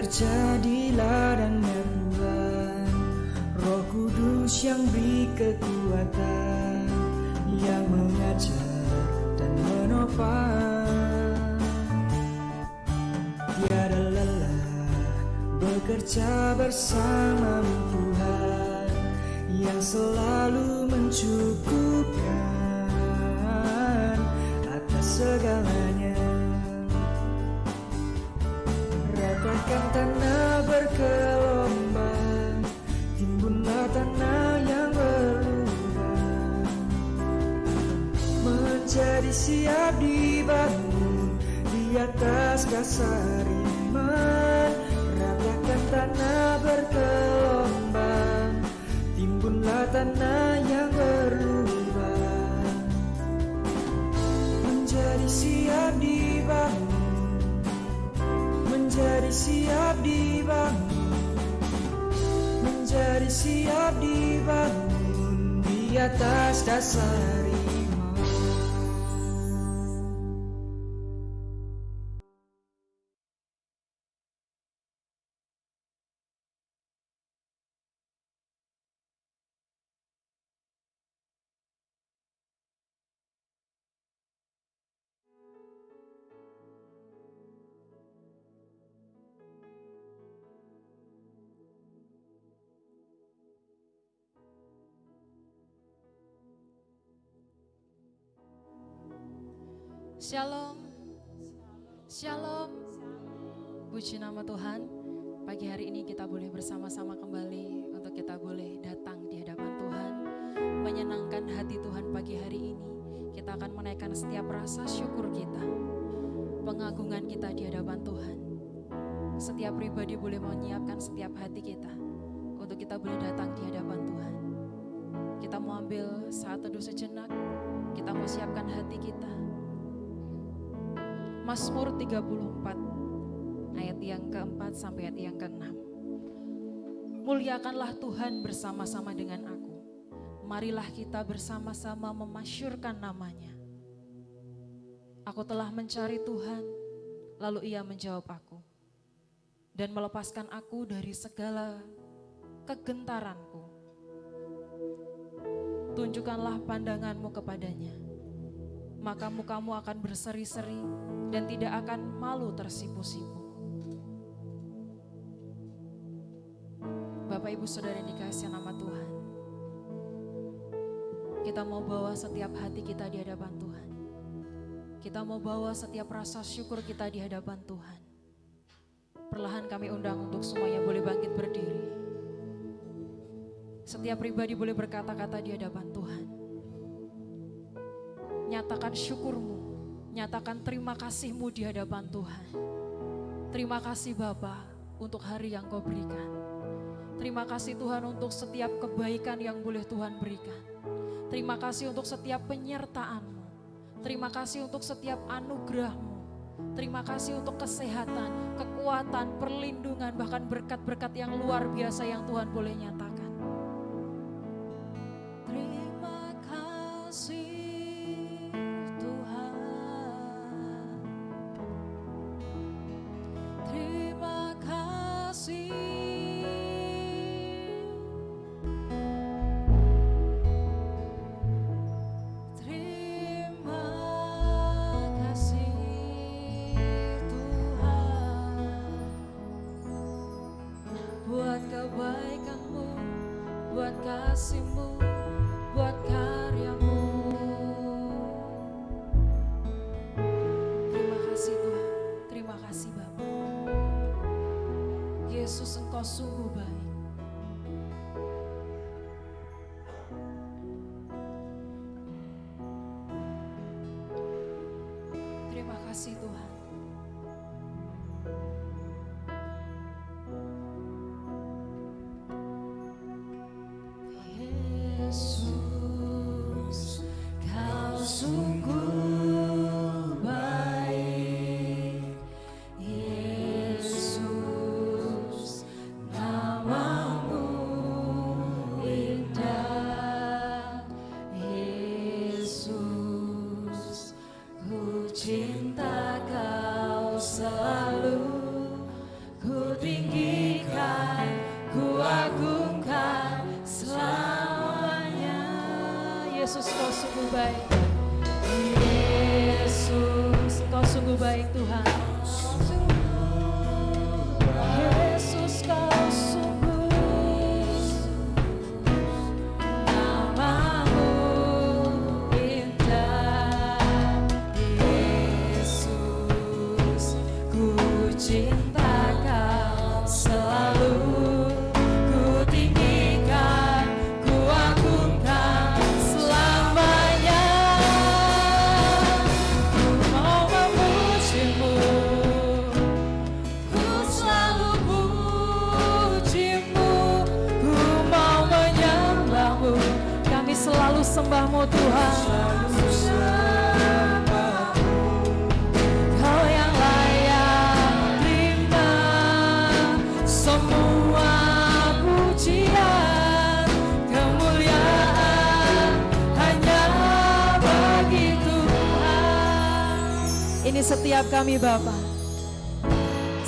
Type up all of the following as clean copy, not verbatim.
bekerja di ladangnya Tuhan. Roh Kudus yang beri kekuatan, yang mengajar dan menopang. Tiada lelah bekerja bersamamu Tuhan, yang selalu mencukupkan atas segalanya. Ratakan tanah bergelombang, timbunlah tanah yang berlubang, menjadi siap dibangun di atas dasar iman. Ratakan tanah bergelombang, timbunlah tanah yang berlubang, menjadi siap dibangun, menjadi siap dibangun, menjadi siap dibangun di atas dasar iman. Shalom, Shalom, puji nama Tuhan. Pagi hari ini kita boleh bersama-sama kembali untuk kita boleh datang di hadapan Tuhan, menyenangkan hati Tuhan pagi hari ini. Kita akan menaikkan setiap rasa syukur kita, pengagungan kita di hadapan Tuhan. Setiap pribadi boleh menyiapkan setiap hati kita untuk kita boleh datang di hadapan Tuhan. Kita mau ambil saat teduh sejenak, kita mau siapkan hati kita. Mazmur 34 ayat yang keempat sampai ayat yang keenam. Muliakanlah Tuhan bersama-sama dengan aku. Marilah kita bersama-sama memasyurkan namanya. Aku telah mencari Tuhan, lalu Ia menjawab aku dan melepaskan aku dari segala kegentaranku. Tunjukkanlah pandanganmu kepadanya, maka mukamu akan berseri-seri dan tidak akan malu tersipu-sipu. Bapak Ibu Saudara yang dikasihi nama Tuhan, kita mau bawa setiap hati kita di hadapan Tuhan. Kita mau bawa setiap rasa syukur kita di hadapan Tuhan. Perlahan kami undang untuk semuanya boleh bangkit berdiri. Setiap pribadi boleh berkata-kata di hadapan Tuhan. Nyatakan syukurmu, nyatakan terima kasihmu di hadapan Tuhan. Terima kasih Bapa untuk hari yang Kau berikan. Terima kasih Tuhan untuk setiap kebaikan yang boleh Tuhan berikan. Terima kasih untuk setiap penyertaan-Mu. Terima kasih untuk setiap anugerah-Mu. Terima kasih untuk kesehatan, kekuatan, perlindungan, bahkan berkat-berkat yang luar biasa yang Tuhan boleh nyatakan. Terima kasih kasih-Mu, buat karya-Mu. Terima kasih Tuhan, terima kasih Bapa. Yesus, Engkau sungguh baik. Terima kasih Tuhan. Yesus, Kau sungguh baik. Yesus, nama-Mu indah. Yesus, ku cinta Kau selalu, ku Yesus, Kau sungguh baik. Yesus, Kau sungguh baik Tuhan. Yesus, Kau sungguh, namamu indah. Yesus, ku cinta Kau selalu. Ku tinggikan, ku agungkan selamanya. Ku mau memujimu, ku selalu pujimu. Ku mau menyembahmu, kami selalu sembahmu Tuhan. Kau yang layak terima semua pujian, kemuliaan hanya bagi Tuhan. Ini setiap kami Bapa,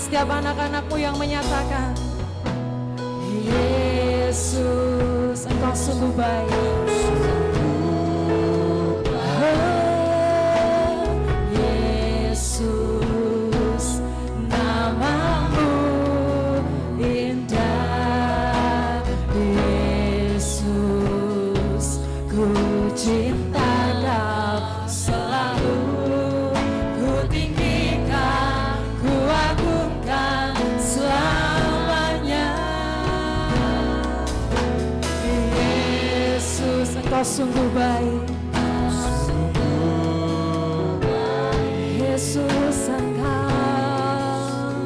setiap anak-anakmu yang menyatakan, Yesus, Engkau sungguh baik. Oh, Yesus, namamu indah. Yesus, ku cinta Kau selalu. Ku tinggikan, ku agungkan selamanya. Yesus, Engkau sungguh baik. Yesus, Engkau,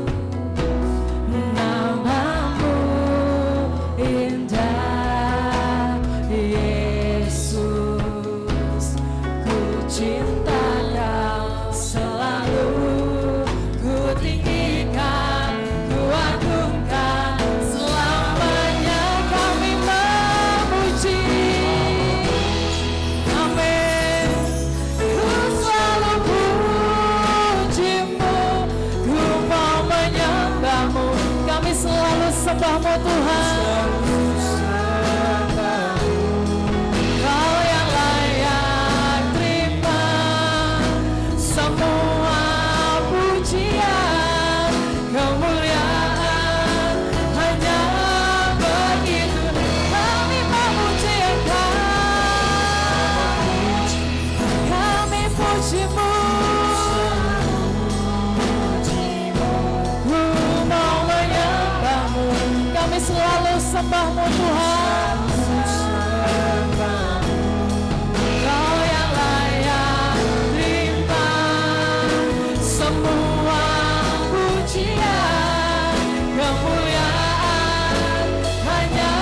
namamu indah. Yesus, ku cinta Kau selalu. Ku tinggikan, ku agungkan selamanya. Kami memuji, amin. Ku selalu pujimu, ku mau menyembahmu. Kami selalu sembahmu Tuhan. Kau yang layak terima semua pujian, kemuliaan hanya bagi Tuhan. Kami memuji Engkau, kami pujimu. Ku mau menyembahmu, kami selalu sembahmu Tuhan. Kau yang layak terima semua pujian, kemuliaan hanya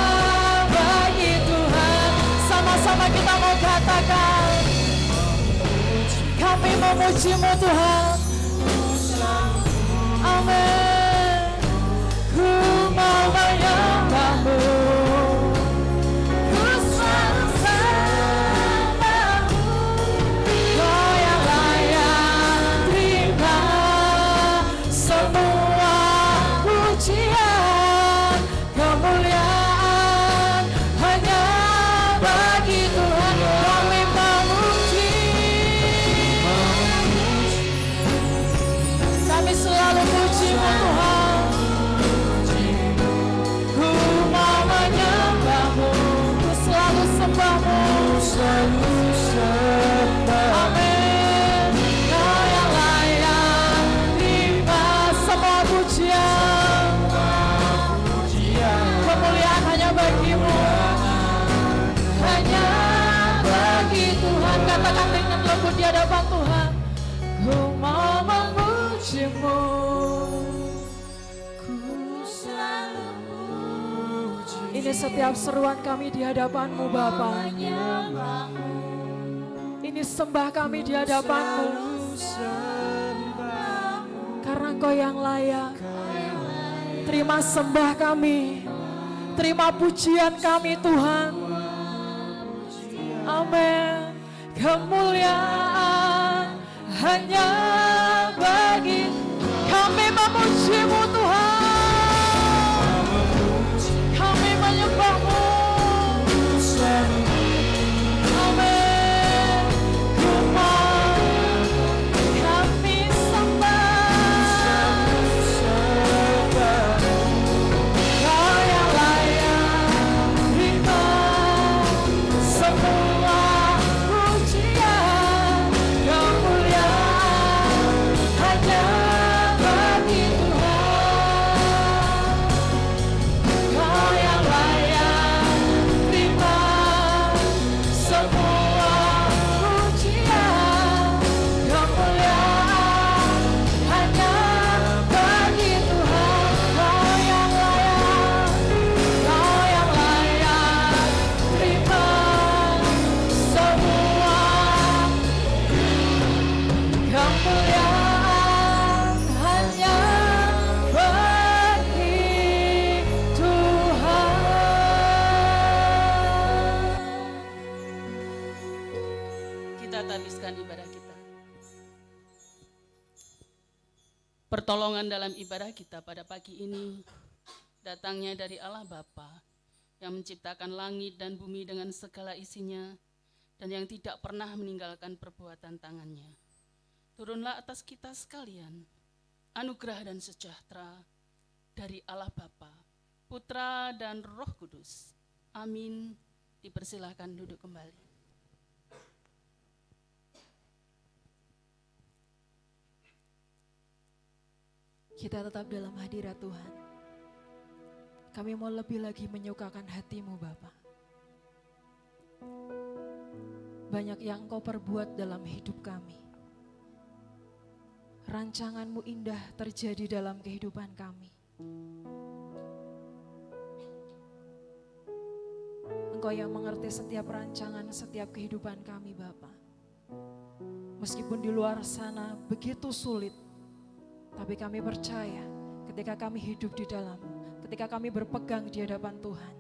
bagi Tuhan. Sama-sama kita mau katakan, kami memujimu Tuhan. Amin. Ku mau menyembahmu, ku selalu sembahmu. Kau yang layak terima semua pujian, kemuliaan hanya bagi Tuhan. Kami memuji, kami selalu pujimu Tuhan. Ku mau menyembahmu, ku selalu sembahmu. Amin. Kau yang layak terima semua pujian, kemuliaan hanya bagimu, hanya bagi Tuhan. Katakan dengan lembut di hadapan Tuhan, ku mau memujimu, ku selalu puji. Ini setiap seruan kami di hadapan-Mu Bapa. Ini sembah kami di hadapan-Mu, karena Engkau yang layak. Terima sembah kami, terima pujian kami Tuhan. Amin. Kemuliaan hanya bagi kami, memuji-Mu Tuhan. Kami menyembah-Mu. Amin. semua pujian kemuliaan hanya bagi Tuhan. Kau yang layak terima semua pujian kemuliaan hanya bagi Tuhan. Kau yang layak terima semua kemuliaan hanya bagi Tuhan. Kita habiskan ibadah kita. Pertolongan dalam ibadah kita pada pagi ini datangnya dari Allah Bapa yang menciptakan langit dan bumi dengan segala isinya dan yang tidak pernah meninggalkan perbuatan tangannya. Turunlah atas kita sekalian anugerah dan sejahtera dari Allah Bapa, Putra dan Roh Kudus. Amin. Dipersilahkan duduk kembali. Kita tetap dalam hadirat Tuhan. Kami mau lebih lagi menyukakan hati-Mu Bapa. Banyak yang Engkau perbuat dalam hidup kami. Rancangan-Mu indah terjadi dalam kehidupan kami. Engkau yang mengerti setiap rancangan, setiap kehidupan kami Bapa. Meskipun di luar sana begitu sulit, tapi kami percaya ketika kami hidup di dalam-Mu, ketika kami berpegang di hadapan Tuhan,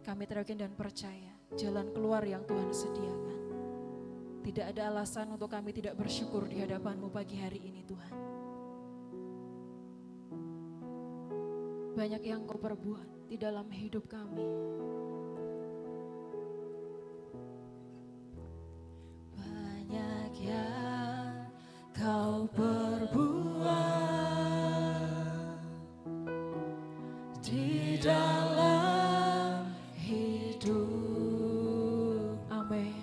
kami teryakin dan percaya jalan keluar yang Tuhan sediakan. Tidak ada alasan untuk kami tidak bersyukur di hadapan-Mu pagi hari ini Tuhan. Banyak yang Kau perbuat di dalam hidup kami. Banyak yang Kau perbuat di dalam hidup. Amin.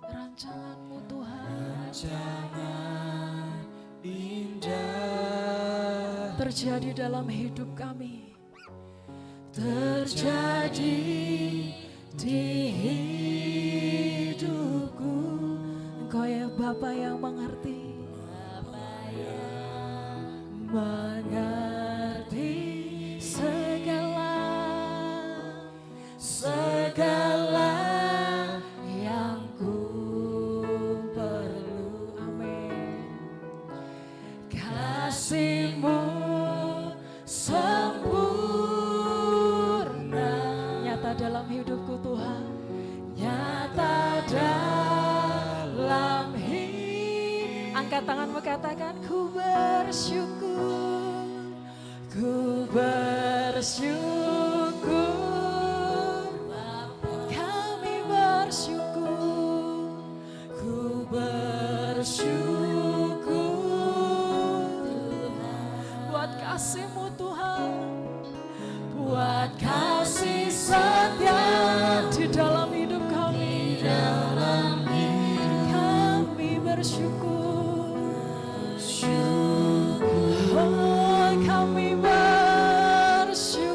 Rancangan-Mu Tuhan, Rancangan indah terjadi dalam hidup kami, terjadi di hidupku. Engkau ya Bapa yang mengerti, mengerti segala yang ku perlu. Amin. Kasih-Mu sempurna nyata dalam hidupku Tuhan, nyata dalam hidup. Angkat tanganmu, katakan ku bersyukur, ku bersyukur, kami bersyukur, ku bersyukur buat kasih-Mu Tuhan, buat kasih setia di dalam hidup kami, kami bersyukur. Oh, kami bersyukur,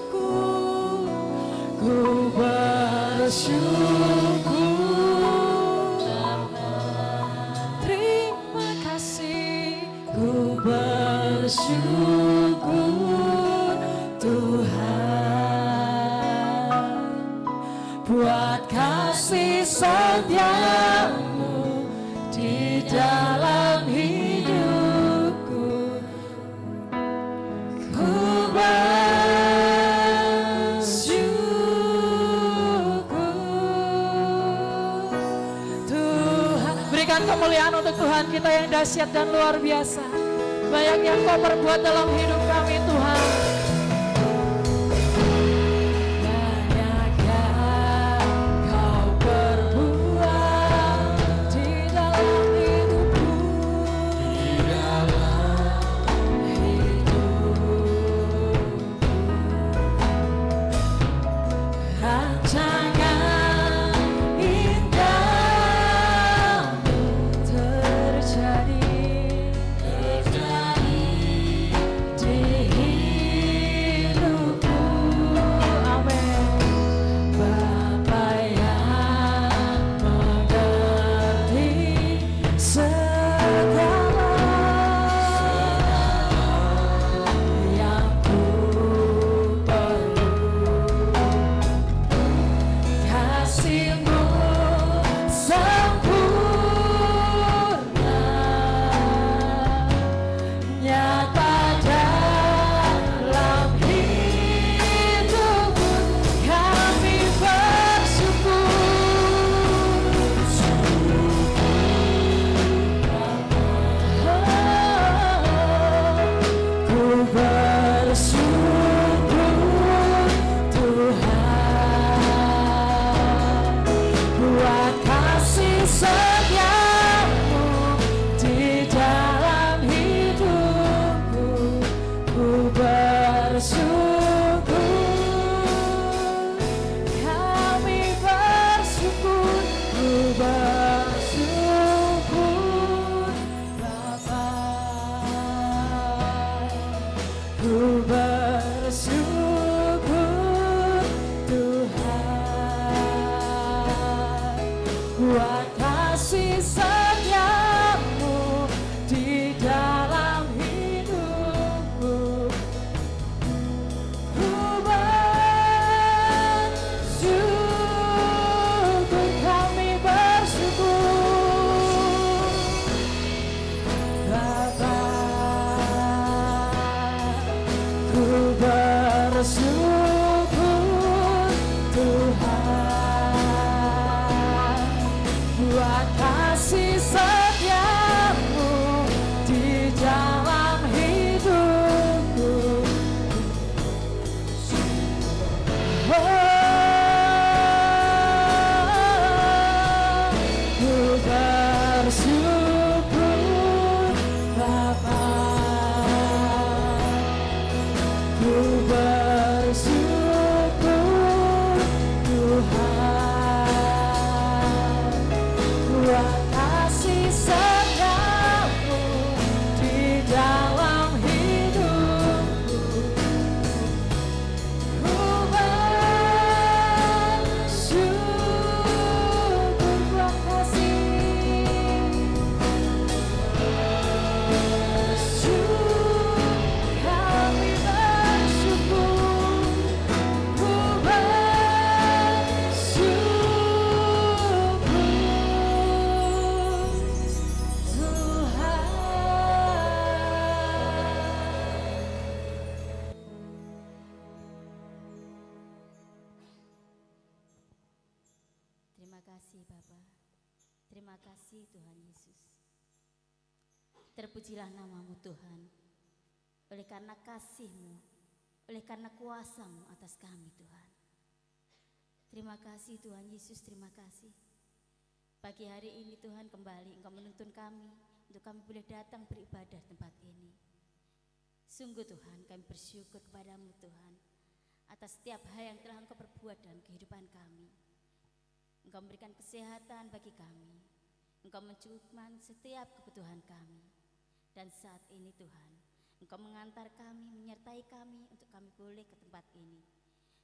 ku bersyukur. Terima kasih, ku bersyukur Tuhan buat kasih setia-Mu di dalam hidupku. Ku bersyukur Tuhan. Berikan kemuliaan untuk Tuhan kita yang dahsyat dan luar biasa. Banyak yang Kau perbuat dalam hidup kami Tuhan. Banyak yang Kau perbuat di dalam hidupku, di dalam hidupku. Rancangan buat kasih setiamu di dalam hidupku. Ku bersyukur, kami bersyukur Bapa. Ku bersyukur Tuhan buat kasih setiamu di dalam hidupku. Ku bersyukur Bapa. Ku bersyukur Tuhan buat kasih setiamu di dalam hidupku. Ku bersyukur buat kasih. Kami bersyukur. Ku bersyukur Tuhan. Terima kasih Bapa. Terima kasih Tuhan Yesus. Terpujilah namamu Tuhan. Oleh karena kasih-Mu, oleh karena kuasa-Mu atas kami Tuhan. Terima kasih Tuhan Yesus, terima kasih. Pagi hari ini Tuhan kembali Engkau menuntun kami untuk kami boleh datang beribadah tempat ini. Sungguh Tuhan kami bersyukur kepadamu Tuhan atas setiap hal yang telah Engkau perbuat dalam kehidupan kami. Engkau memberikan kesehatan bagi kami. Engkau mencukupkan setiap kebutuhan kami. Dan saat ini Tuhan, Engkau mengantar kami, menyertai kami untuk kami boleh ke tempat ini.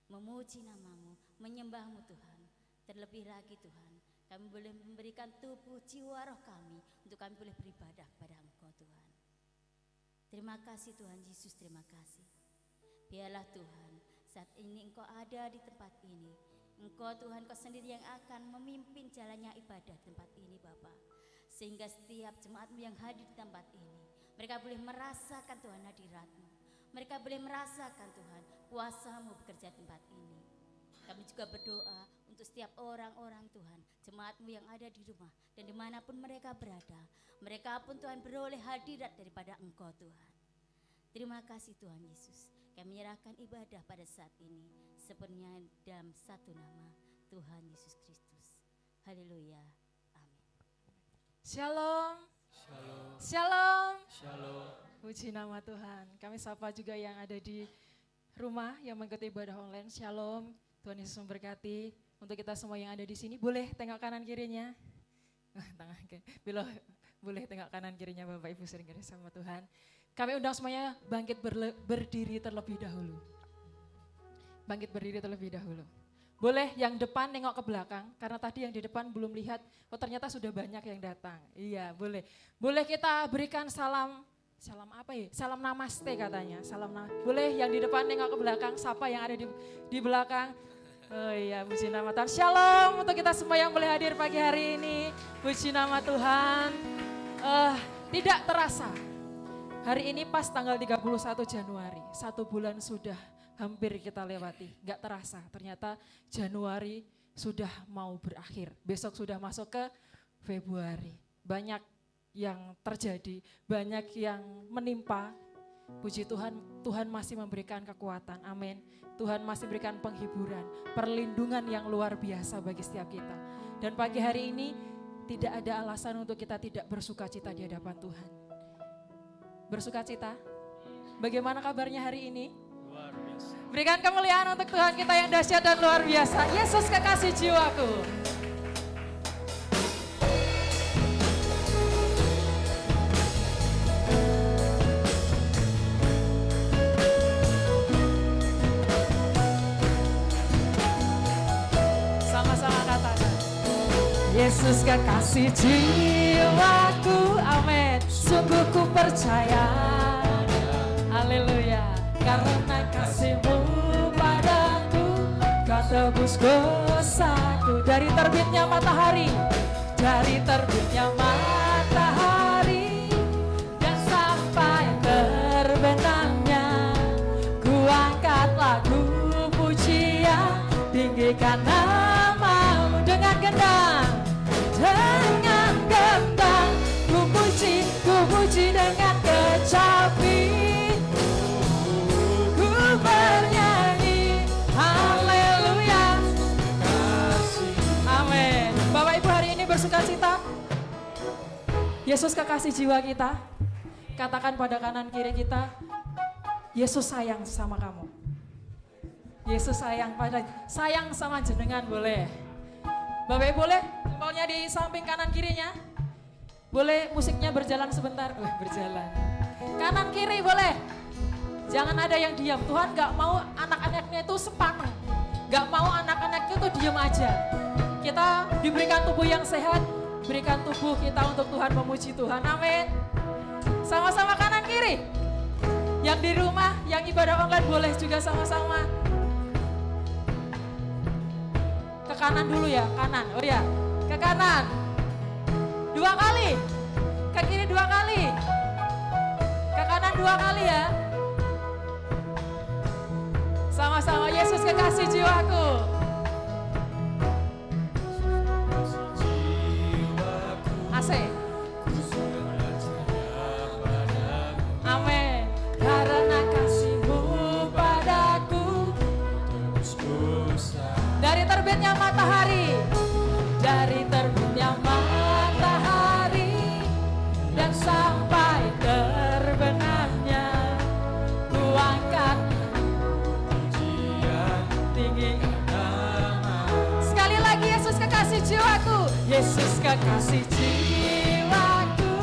Memuji namamu, menyembahmu Tuhan. Terlebih lagi Tuhan, kami boleh memberikan tubuh, jiwa, roh kami untuk kami boleh beribadah kepada Engkau Tuhan. Terima kasih Tuhan Yesus, terima kasih. Biarlah Tuhan, saat ini Engkau ada di tempat ini. Engkau Tuhan, Kau sendiri yang akan memimpin jalannya ibadah tempat ini Bapa. Sehingga setiap jemaat-Mu yang hadir di tempat ini, mereka boleh merasakan Tuhan hadirat-Mu. Mereka boleh merasakan Tuhan kuasa-Mu bekerja di tempat ini. Kami juga berdoa untuk setiap orang-orang Tuhan, jemaat-Mu yang ada di rumah dan dimanapun mereka berada. Mereka pun Tuhan beroleh hadirat daripada Engkau Tuhan. Terima kasih Tuhan Yesus. Kami menyerahkan ibadah pada saat ini sepenuhnya dalam satu nama Tuhan Yesus Kristus. Haleluya. Amin. Shalom. Shalom. Shalom. Shalom. Puji nama Tuhan. Kami sapa juga yang ada di rumah yang mengikuti ibadah online. Shalom. Tuhan Yesus memberkati. Untuk kita semua yang ada di sini, boleh tengok kanan kirinya. Boleh tengok kanan kirinya Bapak Ibu sering sama Tuhan. Kami undang semuanya bangkit berdiri terlebih dahulu. Bangkit berdiri terlebih dahulu. Boleh yang depan nengok ke belakang, karena tadi yang di depan belum lihat, oh ternyata sudah banyak yang datang. Iya boleh. Boleh kita berikan salam apa ya? Salam namaste katanya. Boleh yang di depan nengok ke belakang, siapa yang ada di belakang. Oh iya, puji nama Tuhan. Shalom untuk kita semua yang boleh hadir pagi hari ini. Puji nama Tuhan. Tidak terasa, hari ini pas tanggal 31 Januari, 1 bulan sudah hampir kita lewati. Gak terasa, ternyata Januari sudah mau berakhir. Besok sudah masuk ke Februari. Banyak yang terjadi, banyak yang menimpa. Puji Tuhan, Tuhan masih memberikan kekuatan, amin. Tuhan masih berikan penghiburan, perlindungan yang luar biasa bagi setiap kita. Dan pagi hari ini tidak ada alasan untuk kita tidak bersukacita di hadapan Tuhan. Bersukacita? Bagaimana kabarnya hari ini? Luar biasa. Berikan kemuliaan untuk Tuhan kita yang dahsyat dan luar biasa. Yesus kekasih jiwaku. Sama-sama katakan. Yesus kekasih jiwaku, amin. Sungguh ku percaya, haleluya. Karena kasih-Mu padaku, Kau tebus dosaku. Dari terbitnya matahari, dari terbitnya matahari, dan sampai terbenamnya, ku angkat lagu pujian, tinggikan nama-Mu dengan gendang. Dengan gendang ku puji dengan kecapi, ku bernyanyi haleluya, amin. Bapak Ibu hari ini bersuka cita, Yesus kekasih jiwa kita. Katakan pada kanan kiri kita, Yesus sayang sama kamu. Yesus sayang sama jenengan, boleh. Bapak Ibu boleh jempolnya di samping kanan kirinya. Boleh musiknya berjalan sebentar. Berjalan. Kanan kiri boleh. Jangan ada yang diam. Tuhan gak mau anak-anaknya itu sepaneng. Gak mau anak-anaknya itu diam aja. Kita diberikan tubuh yang sehat. Berikan tubuh kita untuk Tuhan, memuji Tuhan. Amin. Sama-sama kanan kiri. Yang di rumah, yang ibadah online boleh juga sama-sama. Ke kanan dulu ya, kanan. Oh ya, ke kanan. 2 kali. Ke kiri 2 kali. Ke kanan 2 kali ya. Sama-sama, Yesus kekasih jiwaku. Asik. Amin. Karena kasih-Mu padaku, dari terbitnya matahari, dari terbitnya matahari, dan sampai terbenamnya, ku angkat tinggi. Sekali lagi, Yesus kekasih jiwaku, Yesus kekasih jiwaku,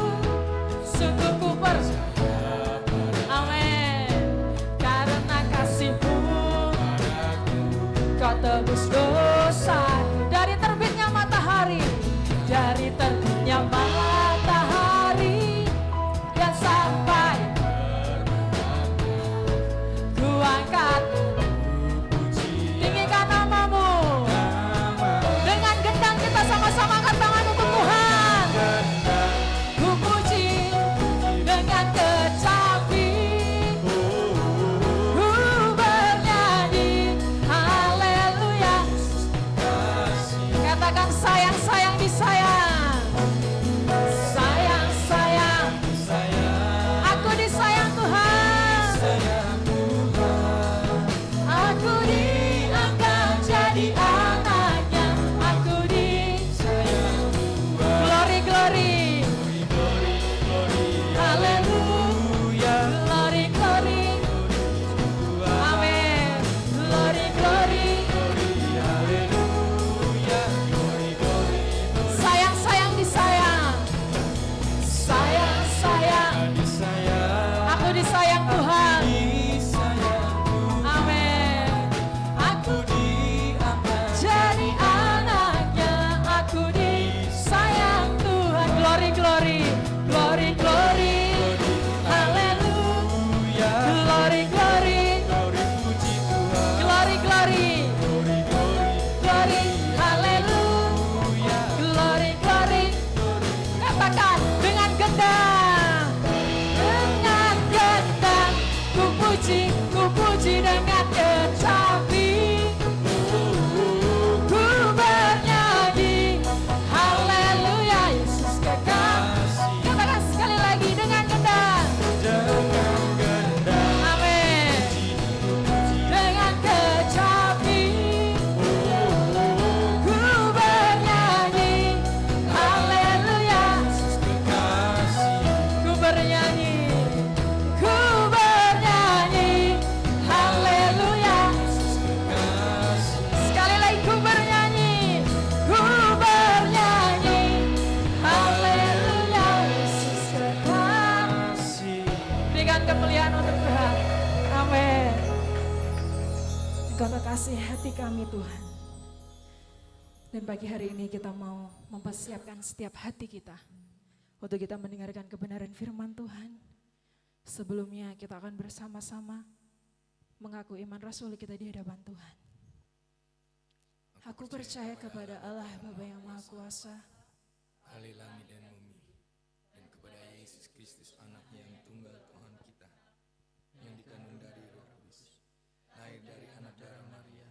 sungguh ku percaya, amin. Karena kasih-Mu Kau tebus dosaku. Dari terbitnya matahari, dari terbitnya matahari, dan sampai ku angkat tinggikan nama-Mu. Dengan gendang kita sama-sama angkat tangan untuk Tuhan. Ku puji dengan kecapi, ku bernyanyi haleluya. Katakan sayang-sayang disayang. Sayang-sayang, aku disayang Tuhan. Aku dianggap jadi anaknya. Aku disayang. Glory, glory. Haleluya. Glory, glory. Amin. Glory, glory. Sayang-sayang disayang. Sayang-sayang, aku disayang Tuhan. Amin. Aku diangkat jadi anaknya. Aku disayang Tuhan. Glory, glory. Glory, glory. Haleluya. Glory, glory. Glory, glory. Glory, haleluya. Glory, glory. Katakan dengan gendang. Dengan gendang ku puji dengan kecapi, ku bernyanyi haleluya. Yesus kekasih. Katakan sekali lagi dengan gendang. Amin. Dengan kecapi, ku bernyanyi haleluya. Ku bernyanyi haleluya. Sekali lagi ku bernyanyi haleluya. Yesus kekasih. Berikan kemuliaan untuk Tuhan. Amin. Engkau kekasih hati kami Tuhan. Dan pagi hari ini kita mau mempersiapkan setiap hati kita untuk kita mendengarkan kebenaran firman Tuhan. Sebelumnya kita akan bersama-sama mengaku iman rasuli kita di hadapan Tuhan. Aku percaya kepada Allah Bapa yang Maha Kuasa, ahli langit dan bumi, dan kepada Yesus Kristus anaknya yang tunggal Tuhan kita, yang dikandung dari Roh Kudus, lahir dari anak darah Maria,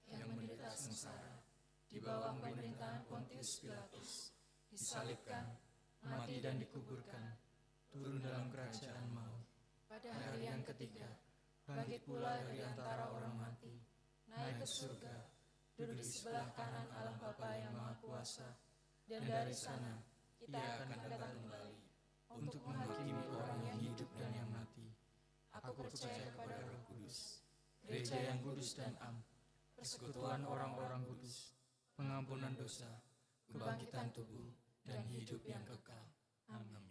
yang menderita sengsara, di bawah pemerintahan Pontius Pilatus, disalibkan, mati dan dikuburkan, turun dalam kerajaan maut. Pada hari yang ketiga, bangkit pula dari antara orang mati, naik ke surga, duduk di sebelah kanan Allah Bapa yang Maha Kuasa, dan dari sana Ia akan datang kembali untuk menghakimi orang yang hidup dan yang mati. Aku percaya kepada Roh Kudus, gereja yang kudus dan am, persekutuan orang-orang kudus, pengampunan dosa, kebangkitan tubuh, dan hidup yang kekal. Amin.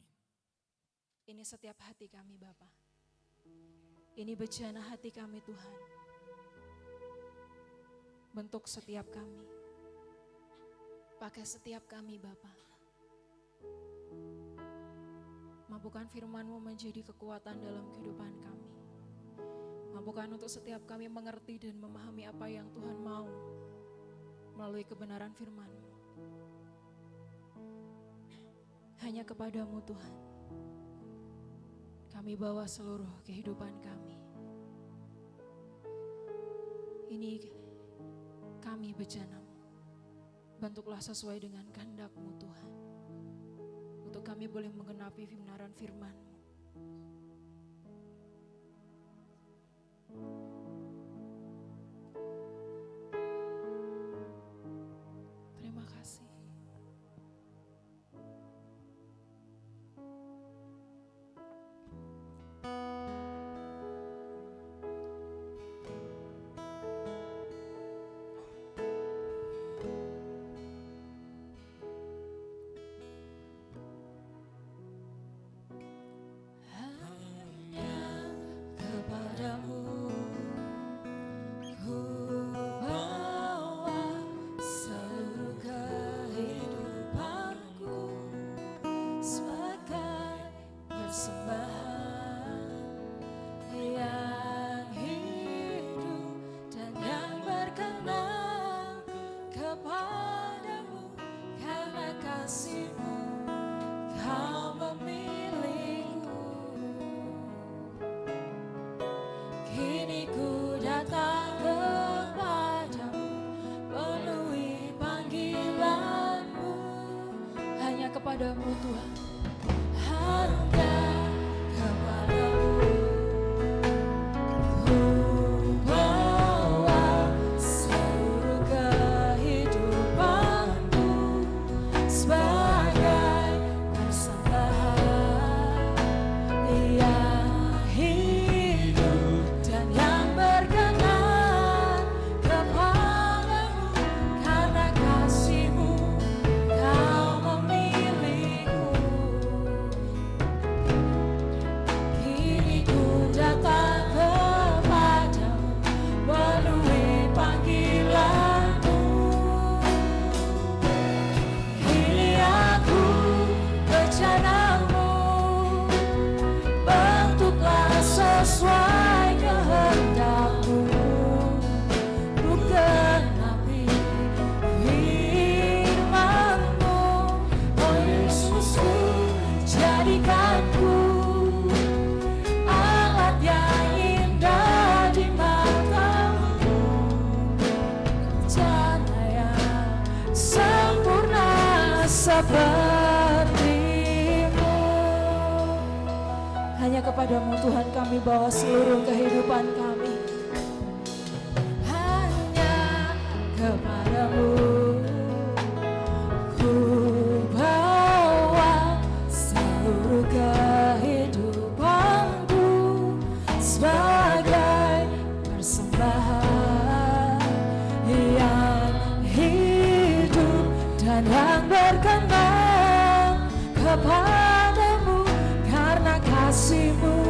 ini setiap hati kami Bapa. Ini bejana hati kami Tuhan. Bentuk setiap kami. Pakai setiap kami Bapa. Mampukan firman-Mu menjadi kekuatan dalam kehidupan kami. Mampukan untuk setiap kami mengerti dan memahami apa yang Tuhan mau melalui kebenaran firman-Mu. Hanya kepadamu Tuhan kami bawa seluruh kehidupan kami. Ini kami bejana-Mu. Bentuklah sesuai dengan kehendak-Mu Tuhan. Untuk kami boleh menggenapi kebenaran firman-Mu. Terima kasih. Kepadamu Tuhan, hanya kepadamu ku bawa seluruh kehidupanku sebagai persembahan yang hidup dan yang berkenan kepadamu karena kasih-Mu Kau memilihku. Kini ku datang kepadamu melalui panggilan-Mu. Kini aku bejana-Mu, bentuklah sesuai kehendak-Mu. Ku genapi firman-Mu, oh Yesusku, jadikanku alat yang indah di mata-Mu, rencana yang sempurna seperti-Mu. Hanya kepadamu Tuhan kami bawa seluruh kehidupan kami. Hanya kepadamu ku bawa seluruh kehidupanku sebagai persembahan yang hidup dan yang berkenan kepadamu karena kasih-Mu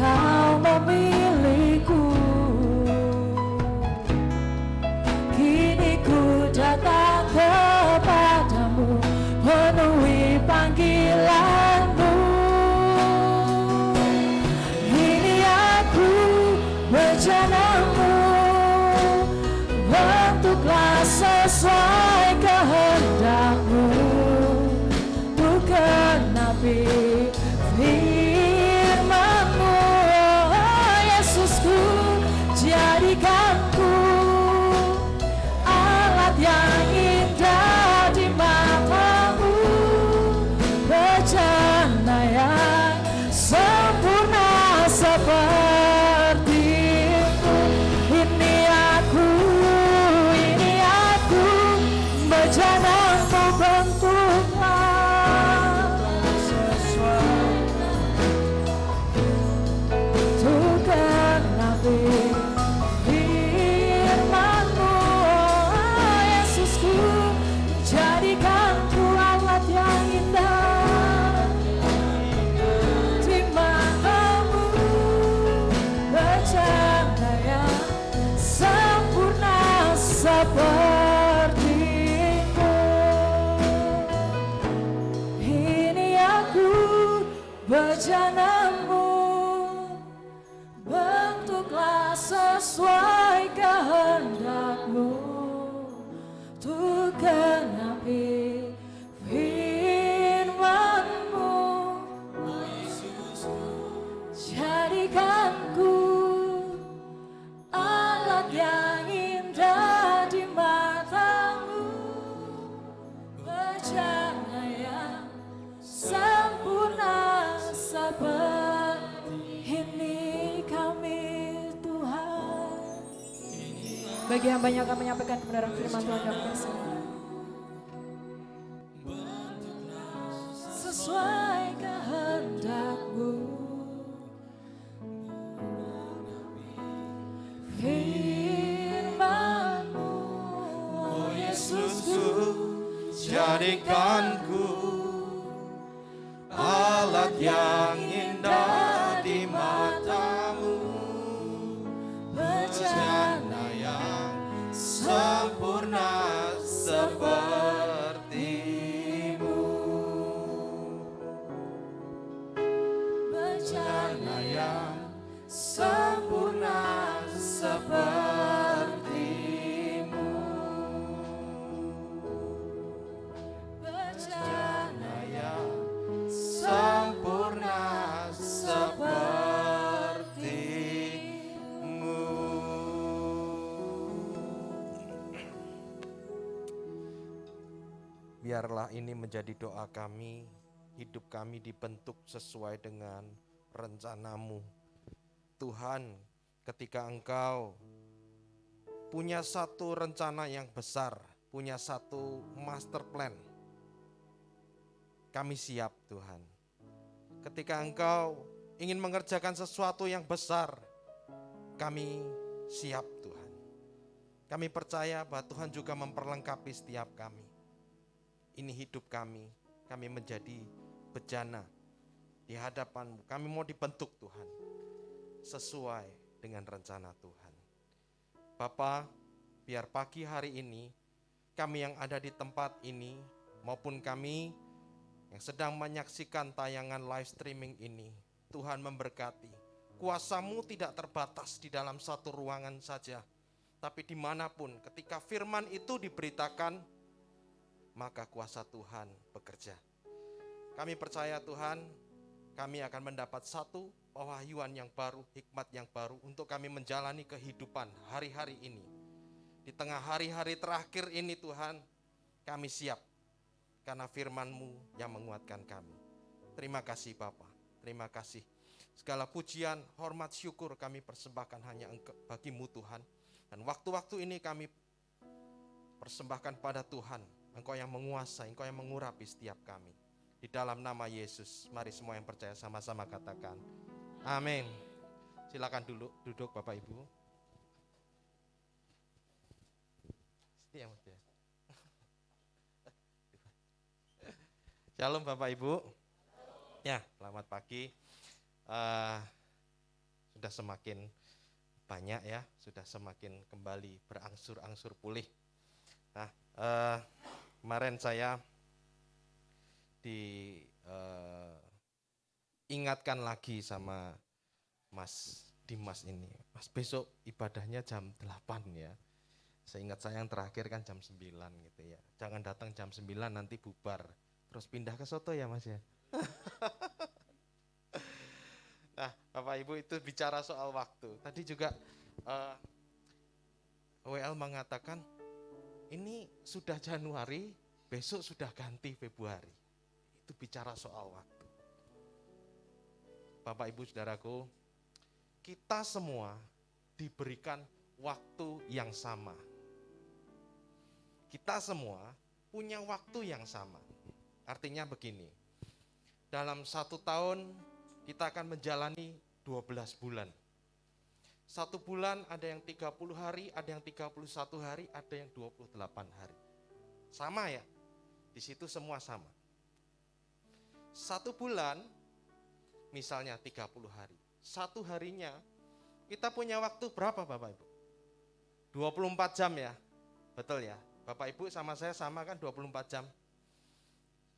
Kau memilihku. Kini ku datang mau bentuklah sesuai untuk genapi firman-Mu, oh Yesusku. Jadikan ku alat yang indah di mata-Mu, bercahaya sempurna seperti-Mu. Ini aku bejana-Mu, bentuklah sesuai kehendak-Mu, untuk genapi firman-Mu. Jadikan ku alat yang indah di mata-Mu, bercahaya sempurna seperti ini kami Tuhan. Bagi hamba-Nya akan menyampaikan kebenaran firman Tuhan yang bersama. Sesuai kehendak-Mu, firman-Mu, oh Yesusku. Jadikan ku alat yang indah di mata-Mu, bejana yang sempurna seperti-Mu, bejana yang sempurna seperti-Mu, bejana yang sempurna seperti-Mu. Biarlah ini menjadi doa kami, hidup kami dibentuk sesuai dengan rencana-Mu. Tuhan, ketika Engkau punya satu rencana yang besar, punya satu master plan, kami siap Tuhan. Ketika Engkau ingin mengerjakan sesuatu yang besar, kami siap Tuhan. Kami percaya bahwa Tuhan juga memperlengkapi setiap kami. Ini hidup kami menjadi bejana di hadapan-Mu. Kami mau dibentuk Tuhan, sesuai dengan rencana Tuhan. Bapa, biar pagi hari ini, kami yang ada di tempat ini, maupun kami yang sedang menyaksikan tayangan live streaming ini, Tuhan memberkati. Kuasa-Mu tidak terbatas di dalam satu ruangan saja, tapi dimanapun ketika firman itu diberitakan, maka kuasa Tuhan bekerja. Kami percaya Tuhan, kami akan mendapat satu pewahyuan yang baru, hikmat yang baru untuk kami menjalani kehidupan hari-hari ini. Di tengah hari-hari terakhir ini Tuhan, kami siap karena firman-Mu yang menguatkan kami. Terima kasih Bapa, terima kasih. Segala pujian, hormat, syukur kami persembahkan hanya bagi-Mu Tuhan. Dan waktu-waktu ini kami persembahkan pada Tuhan. Engkau yang menguasai, Engkau yang mengurapi setiap kami. Di dalam nama Yesus, mari semua yang percaya sama-sama katakan amin. Silakan duduk Bapak Ibu. Setia, Shalom Bapak Ibu. Ya, selamat pagi. Sudah semakin banyak ya, sudah semakin kembali berangsur-angsur pulih. Nah, kemarin saya diingatkan lagi sama Mas Dimas ini, Mas besok ibadahnya jam 8 ya. Seingat saya yang terakhir kan jam 9 gitu ya. Jangan datang jam 9 nanti bubar. Terus pindah ke soto ya Mas ya. Nah Bapak Ibu itu bicara soal waktu. Tadi juga WL mengatakan ini sudah Januari, besok sudah ganti Februari. Itu bicara soal waktu. Bapak Ibu Saudaraku, kita semua diberikan waktu yang sama. Kita semua punya waktu yang sama. Artinya begini, dalam 1 tahun kita akan menjalani 12 bulan. 1 bulan ada yang 30 hari, ada yang 31 hari, ada yang 28 hari. Sama ya, di situ semua sama. 1 bulan misalnya 30 hari. 1 harinya kita punya waktu berapa Bapak Ibu? 24 jam ya, betul ya? Bapak Ibu sama saya sama kan 24 jam.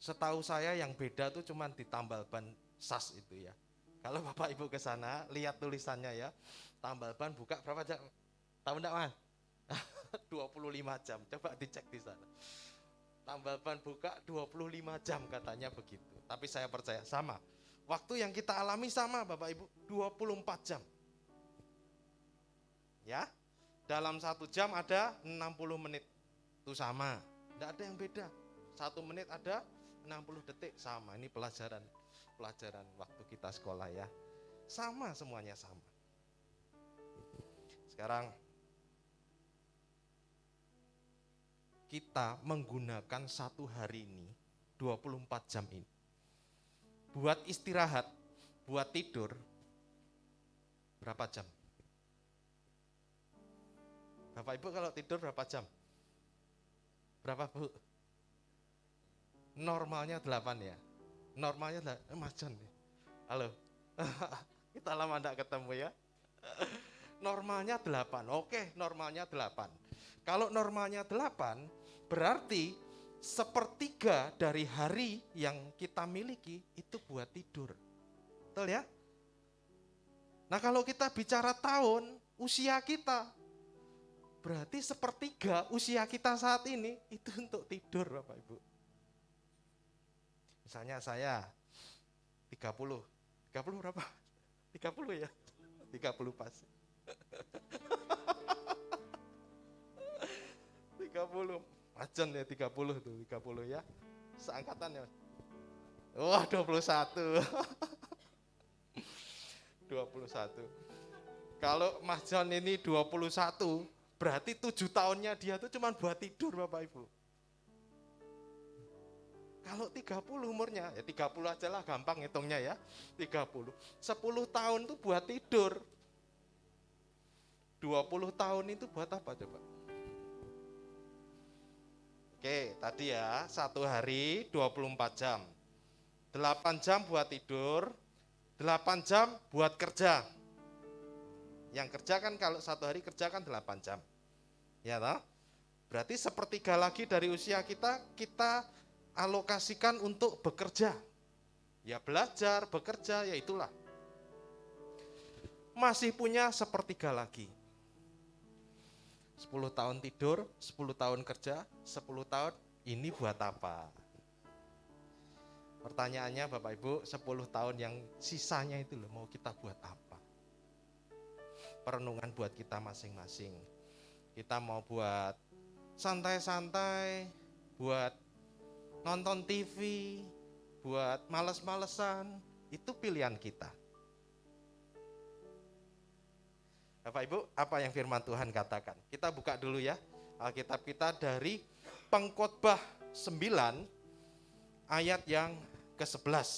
Setahu saya yang beda tuh cuman di tambal ban SAS itu ya. Kalau Bapak Ibu ke sana, lihat tulisannya ya. Tambal ban buka berapa jam? Tahu enggak, Mas? 25 jam. Coba dicek di sana. Tambal ban buka 25 jam katanya begitu. Tapi saya percaya sama. Waktu yang kita alami sama Bapak Ibu, 24 jam. Ya. Dalam 1 jam ada 60 menit. Itu sama. Enggak ada yang beda. 1 menit ada 60 detik sama. Ini pelajaran waktu kita sekolah ya. Sama, semuanya sama. Sekarang kita menggunakan 1 hari ini 24 jam ini buat istirahat, buat tidur berapa jam? Bapak Ibu kalau tidur berapa jam? Berapa Bu? Normalnya 8 ya. Normalnya Mas John. Halo. Kita lama enggak ketemu ya. Normalnya 8. Oke, normalnya 8. Kalau normalnya 8, berarti 1/3 dari hari yang kita miliki itu buat tidur. Betul ya? Nah, kalau kita bicara tahun, usia kita, berarti 1/3 usia kita saat ini itu untuk tidur, Bapak Ibu. Misalnya saya 30 berapa? 30 ya? 30 pas. 30. Majon ya 30 tuh, 30 ya. Seangkatan ya. Wah, 21. 21. Kalau Mas John ini 21, berarti 7 tahunnya dia tuh cuma buat tidur Bapak Ibu. Kalau 30 umurnya, ya 30 aja lah gampang hitungnya ya. 30. 10 tahun tuh buat tidur. 20 tahun itu buat apa coba? Oke, tadi ya, 1 hari 24 jam. 8 jam buat tidur, 8 jam buat kerja. Yang kerja kan kalau 1 hari kerja kan 8 jam. Ya toh? Berarti 1/3 lagi dari usia kita alokasikan untuk bekerja. Ya belajar, bekerja, ya itulah. Masih punya 1/3 lagi. 10 tahun tidur, 10 tahun kerja, 10 tahun ini buat apa? Pertanyaannya Bapak Ibu, 10 tahun yang sisanya itu loh, mau kita buat apa? Perenungan buat kita masing-masing. Kita mau buat santai-santai, buat nonton TV, buat males-malesan, itu pilihan kita. Bapak Ibu, apa yang firman Tuhan katakan? Kita buka dulu ya, Alkitab kita dari Pengkhotbah 9, ayat yang ke-11.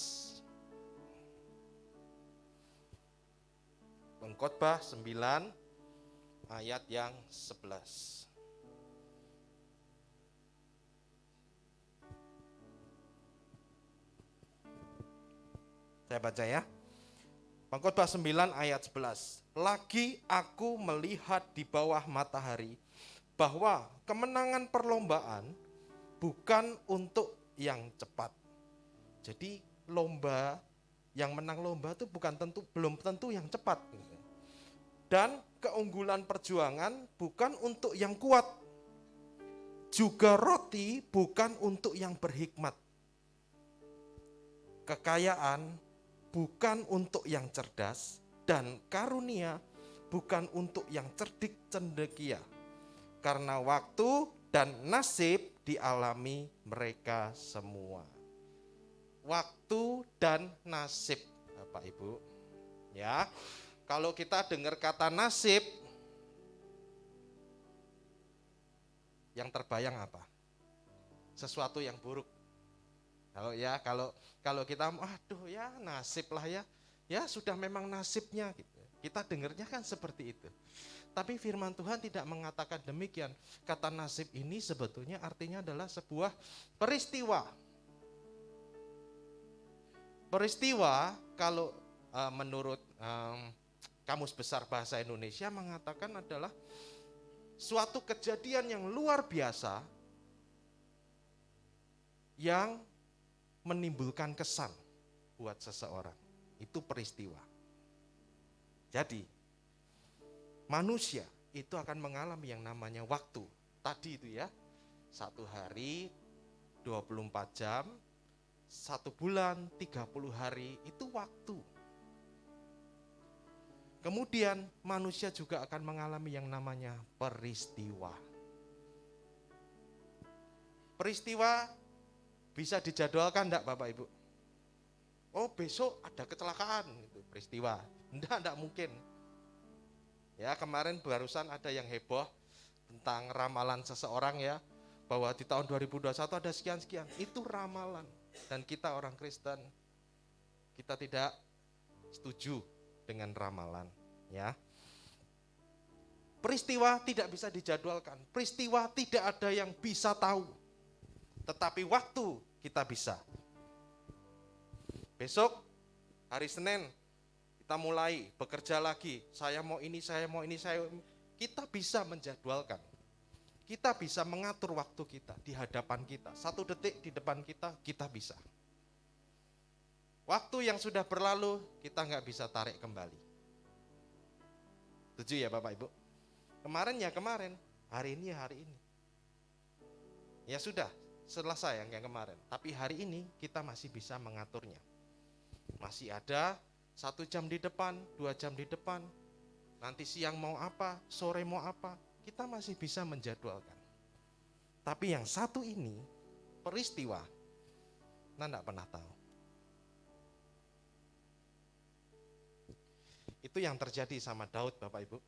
Pengkhotbah 9, ayat yang 11. Saya baca ya. Pengkhotbah 9 ayat 11. Lagi aku melihat di bawah matahari bahwa kemenangan perlombaan bukan untuk yang cepat. Jadi lomba, yang menang lomba itu belum tentu yang cepat. Dan keunggulan perjuangan bukan untuk yang kuat. Juga roti bukan untuk yang berhikmat. Kekayaan bukan untuk yang cerdas, dan karunia bukan untuk yang cerdik cendekia. Karena waktu dan nasib dialami mereka semua. Waktu dan nasib, Bapak Ibu. Ya, kalau kita dengar kata nasib, yang terbayang apa? sesuatu yang buruk. Kalau kita aduh ya nasib lah ya. Ya sudah memang nasibnya gitu. Kita dengarnya kan seperti itu. Tapi firman Tuhan tidak mengatakan demikian. Kata nasib ini sebetulnya artinya adalah sebuah peristiwa. Peristiwa kalau menurut Kamus Besar Bahasa Indonesia mengatakan adalah suatu kejadian yang luar biasa yang menimbulkan kesan buat seseorang. Itu peristiwa. Jadi manusia itu akan mengalami yang namanya waktu. Tadi itu ya, 1 hari 24 jam, 1 bulan 30 hari itu waktu. Kemudian manusia juga akan mengalami yang namanya peristiwa. Peristiwa bisa dijadwalkan enggak Bapak Ibu? Oh besok ada kecelakaan, itu peristiwa. Enggak mungkin. Ya kemarin barusan ada yang heboh tentang ramalan seseorang ya, bahwa di tahun 2021 ada sekian-sekian. Itu ramalan. Dan kita orang Kristen, kita tidak setuju dengan ramalan. Ya. Peristiwa tidak bisa dijadwalkan. Peristiwa tidak ada yang bisa tahu. Tetapi waktu kita bisa. Besok hari Senin kita mulai bekerja lagi. Saya mau ini. Kita bisa menjadwalkan. Kita bisa mengatur waktu kita di hadapan kita. 1 detik di depan kita bisa. Waktu yang sudah berlalu kita nggak bisa tarik kembali. Setuju ya Bapak Ibu? Kemarin ya kemarin, hari ini ya hari ini. Ya sudah, selesai yang kemarin. Tapi hari ini kita masih bisa mengaturnya. Masih ada 1 jam di depan, 2 jam di depan. Nanti siang mau apa, sore mau apa, kita masih bisa menjadwalkan. Tapi yang satu ini, peristiwa, Anda tidak pernah tahu. Itu yang terjadi sama Daud Bapak Ibu.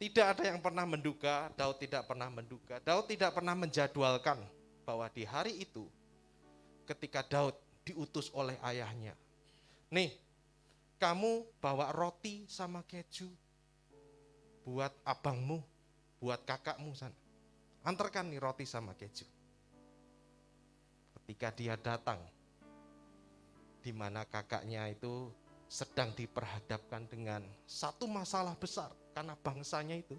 Tidak ada yang pernah menduga, Daud tidak pernah menduga, Daud tidak pernah menjadwalkan bahwa di hari itu ketika Daud diutus oleh ayahnya. Nih, kamu bawa roti sama keju buat abangmu, buat kakakmu sana. Antarkan nih roti sama keju. Ketika dia datang, di mana kakaknya itu sedang diperhadapkan dengan satu masalah besar, karena bangsanya itu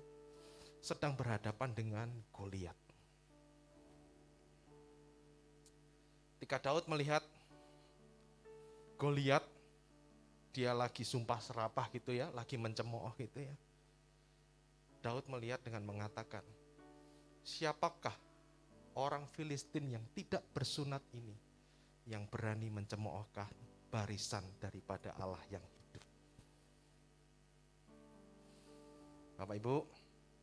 sedang berhadapan dengan Goliat. Ketika Daud melihat Goliat, dia lagi sumpah serapah gitu ya, lagi mencemooh gitu ya. Daud melihat dengan mengatakan, siapakah orang Filistin yang tidak bersunat ini, yang berani mencemoohkan barisan daripada Allah yang hidup. Bapak Ibu,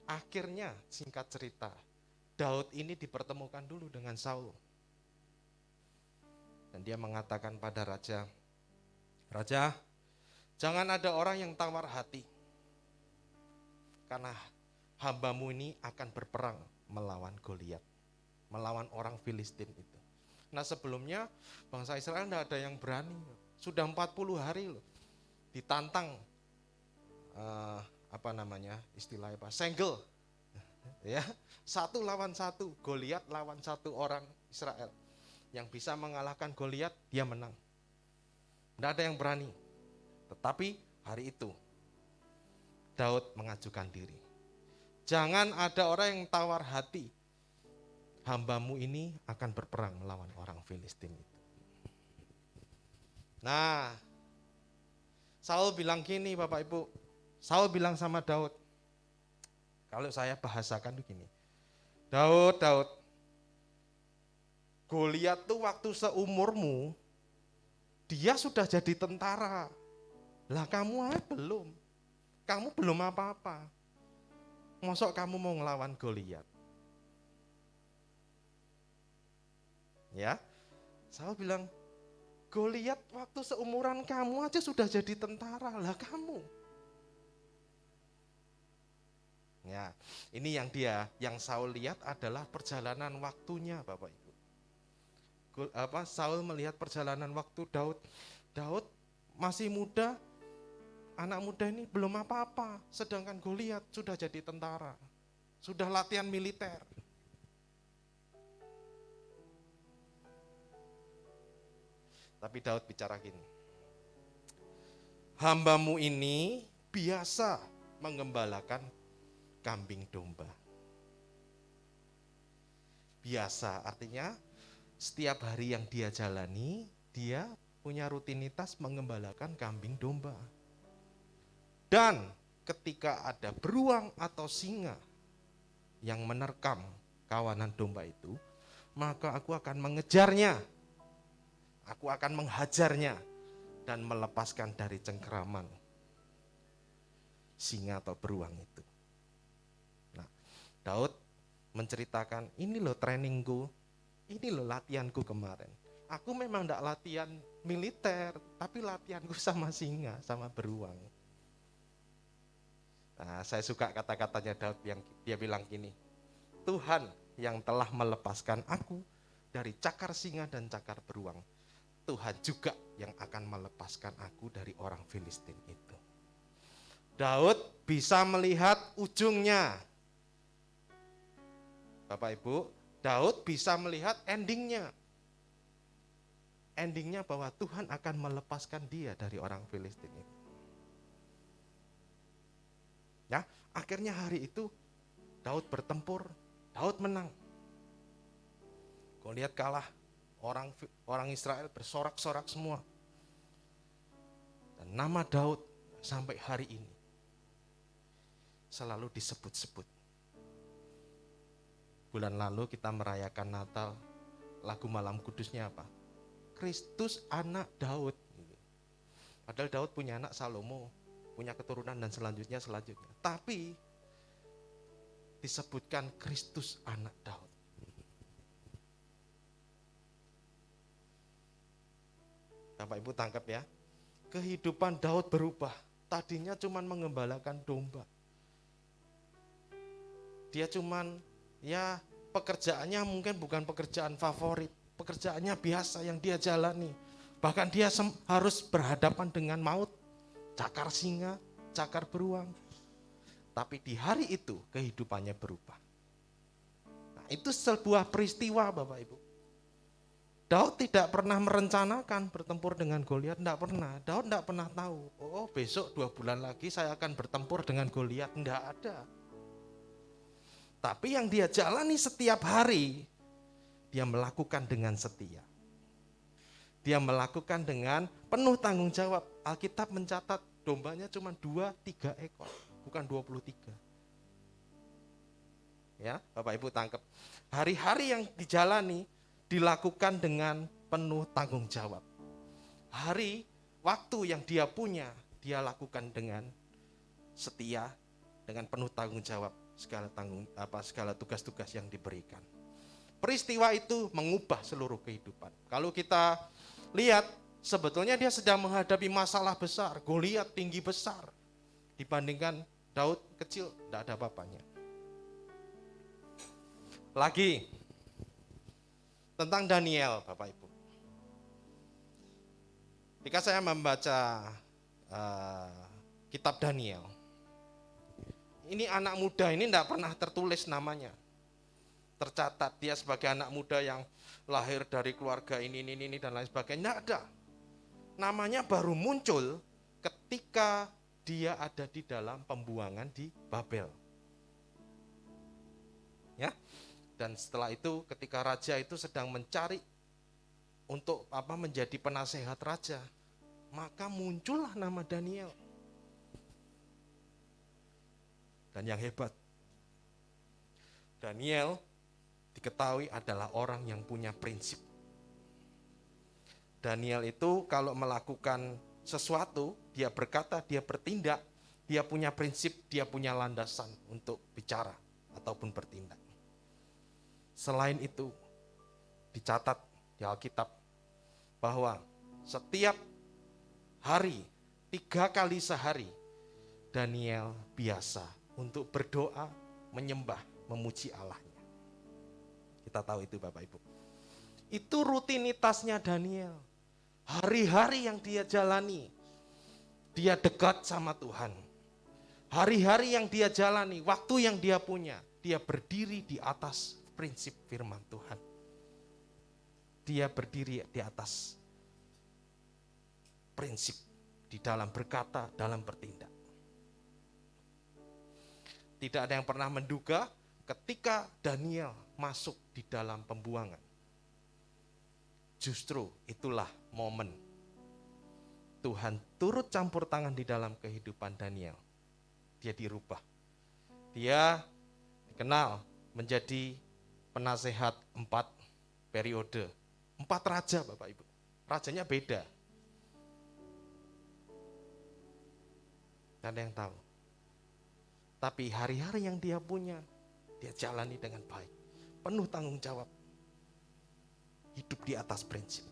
akhirnya singkat cerita, Daud ini dipertemukan dulu dengan Saul. Dan dia mengatakan pada raja, Raja, jangan ada orang yang tawar hati, karena hambamu ini akan berperang melawan Goliat, melawan orang Filistin itu. Nah sebelumnya bangsa Israel tidak ada yang berani, sudah 40 hari loh, ditantang, istilahnya apa, senggel, ya, 1 lawan 1, Goliat lawan 1 orang Israel. Yang bisa mengalahkan Goliat, dia menang. Tidak ada yang berani. Tetapi hari itu, Daud mengajukan diri. Jangan ada orang yang tawar hati. Hambamu ini akan berperang melawan orang Filistin itu. Nah, Saul bilang gini Bapak Ibu. Saul bilang sama Daud. Kalau saya bahasakan begini. Daud, Goliat tuh waktu seumurmu, dia sudah jadi tentara. Lah kamu belum. Kamu belum apa-apa. Mosok kamu mau ngelawan Goliat? Ya, saya bilang, Goliat waktu seumuran kamu aja sudah jadi tentara. Lah kamu. Ya, ini yang Saul lihat adalah perjalanan waktunya, Bapak Ibu. Saul melihat perjalanan waktu Daud. Daud masih muda, anak muda ini belum apa-apa, sedangkan Goliat sudah jadi tentara, sudah latihan militer. Tapi Daud bicara gini, hambamu ini biasa menggembalakan kambing domba. Biasa artinya setiap hari yang dia jalani, dia punya rutinitas menggembalakan kambing domba. Dan ketika ada beruang atau singa yang menerkam kawanan domba itu, maka aku akan mengejarnya. Aku akan menghajarnya dan melepaskan dari cengkeraman singa atau beruang itu. Nah, Daud menceritakan, ini loh trainingku, ini loh latihanku kemarin. Aku memang tidak latihan militer, tapi latihanku sama singa, sama beruang. Nah, saya suka kata-katanya Daud yang dia bilang gini, Tuhan yang telah melepaskan aku dari cakar singa dan cakar beruang, Tuhan juga yang akan melepaskan aku dari orang Filistin itu. Daud bisa melihat ujungnya. Bapak Ibu, Daud bisa melihat endingnya. Endingnya bahwa Tuhan akan melepaskan dia dari orang Filistin itu. Ya, akhirnya hari itu Daud bertempur, Daud menang. Goliat kalah. Orang Israel bersorak-sorak semua. Dan nama Daud sampai hari ini selalu disebut-sebut. Bulan lalu kita merayakan Natal, lagu Malam Kudusnya apa? Kristus anak Daud. Padahal Daud punya anak Salomo, punya keturunan dan selanjutnya. Tapi disebutkan Kristus anak Daud. Bapak Ibu tangkap ya, kehidupan Daud berubah. Tadinya cuma mengembalakan domba. Dia cuman ya pekerjaannya mungkin bukan pekerjaan favorit, pekerjaannya biasa yang dia jalani. Bahkan dia harus berhadapan dengan maut, cakar singa, cakar beruang. Tapi di hari itu kehidupannya berubah. Nah, itu sebuah peristiwa Bapak Ibu. Daud tidak pernah merencanakan bertempur dengan Goliat, tidak pernah. Daud tidak pernah tahu, oh besok 2 bulan lagi saya akan bertempur dengan Goliat, tidak ada. Tapi yang dia jalani setiap hari, dia melakukan dengan setia. Dia melakukan dengan penuh tanggung jawab. Alkitab mencatat dombanya cuma 2-3 ekor, bukan 23. Ya, Bapak Ibu tangkap. Hari-hari yang dijalani dilakukan dengan penuh tanggung jawab. Waktu yang dia punya, dia lakukan dengan setia, dengan penuh tanggung jawab segala tugas-tugas yang diberikan. Peristiwa itu mengubah seluruh kehidupan. Kalau kita lihat, sebetulnya dia sedang menghadapi masalah besar. Goliat tinggi besar dibandingkan Daud kecil, tidak ada apa-apanya. Lagi tentang Daniel, Bapak Ibu. Ketika saya membaca kitab Daniel, ini anak muda ini tidak pernah tertulis namanya. Tercatat dia sebagai anak muda yang lahir dari keluarga ini dan lain sebagainya. Tidak ada. Namanya baru muncul ketika dia ada di dalam pembuangan di Babel. Ya. Dan setelah itu ketika raja itu sedang mencari untuk menjadi penasehat raja, maka muncullah nama Daniel. Dan yang hebat, Daniel diketahui adalah orang yang punya prinsip. Daniel itu kalau melakukan sesuatu, dia berkata, dia bertindak, dia punya prinsip, dia punya landasan untuk bicara ataupun bertindak. Selain itu, dicatat di Alkitab bahwa setiap hari, 3 kali sehari, Daniel biasa untuk berdoa, menyembah, memuji Allahnya. Kita tahu itu Bapak Ibu. Itu rutinitasnya Daniel. Hari-hari yang dia jalani, dia dekat sama Tuhan. Hari-hari yang dia jalani, waktu yang dia punya, dia berdiri di atas prinsip firman Tuhan. Dia berdiri di atas prinsip di dalam berkata, dalam bertindak. Tidak ada yang pernah menduga ketika Daniel masuk di dalam pembuangan. Justru itulah momen Tuhan turut campur tangan di dalam kehidupan Daniel. Dia dirubah. Dia dikenal menjadi penasehat 4 periode. 4 raja Bapak Ibu. Rajanya beda. Tidak ada yang tahu. Tapi hari-hari yang dia punya, dia jalani dengan baik. Penuh tanggung jawab. Hidup di atas prinsip.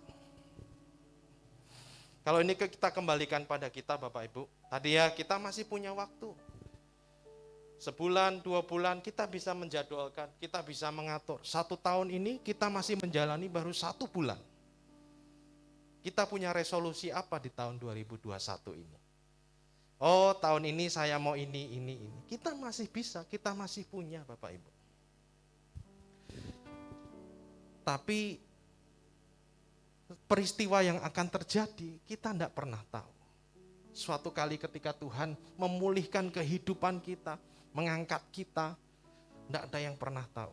Kalau ini kita kembalikan pada kita Bapak Ibu. Tadi ya kita masih punya waktu. Sebulan, 2 bulan kita bisa menjadwalkan, kita bisa mengatur. 1 tahun ini kita masih menjalani baru 1 bulan. Kita punya resolusi apa di tahun 2021 ini? Oh, tahun ini saya mau ini. Kita masih bisa, kita masih punya Bapak Ibu. Tapi peristiwa yang akan terjadi, kita tidak pernah tahu. Suatu kali ketika Tuhan memulihkan kehidupan kita, mengangkat kita, tidak ada yang pernah tahu.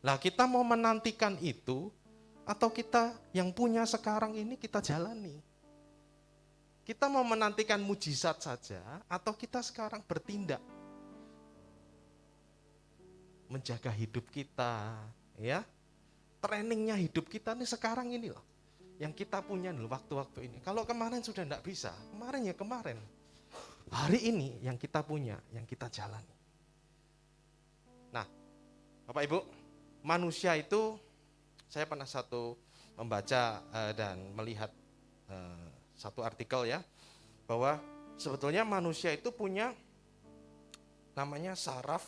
Lah kita mau menantikan itu, atau kita yang punya sekarang ini kita jalani. Kita mau menantikan mujizat saja, atau kita sekarang bertindak. Menjaga hidup kita, ya. Trainingnya hidup kita nih sekarang ini loh. Yang kita punya nih waktu-waktu ini. Kalau kemarin sudah tidak bisa, kemarin ya kemarin. Hari ini yang kita punya, yang kita jalani. Nah, Bapak Ibu, manusia itu, saya pernah membaca dan melihat satu artikel ya, bahwa sebetulnya manusia itu punya namanya saraf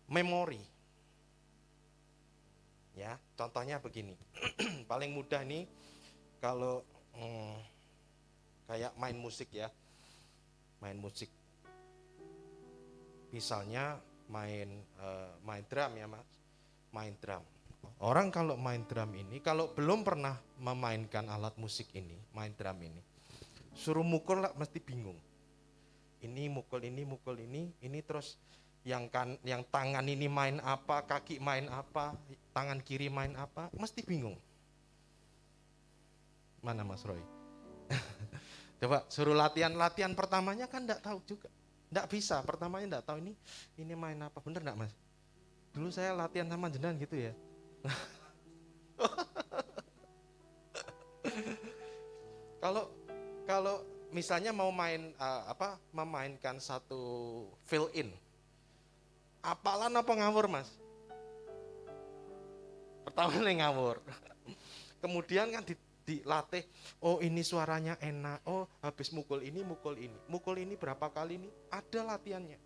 memori. Ya, contohnya begini. Paling mudah nih kalau kayak main musik ya. Main musik. Misalnya main drum ya, Mas. Main drum. Orang kalau main drum ini, kalau belum pernah memainkan alat musik ini, main drum ini, suruh mukul lah mesti bingung. Ini mukul ini terus yang tangan ini main apa, kaki main apa, tangan kiri main apa, mesti bingung. Mana Mas Roy? Coba suruh latihan pertamanya kan enggak tahu juga. Enggak bisa, pertamanya enggak tahu ini main apa, bener enggak Mas? Dulu saya latihan sama jenengan gitu ya. Kalau misalnya mau memainkan satu fill in, apalan apa ngawur Mas? Pertama nih ngawur. Kemudian kan dilatih, oh ini suaranya enak, oh habis mukul ini berapa kali ini, ada latihannya.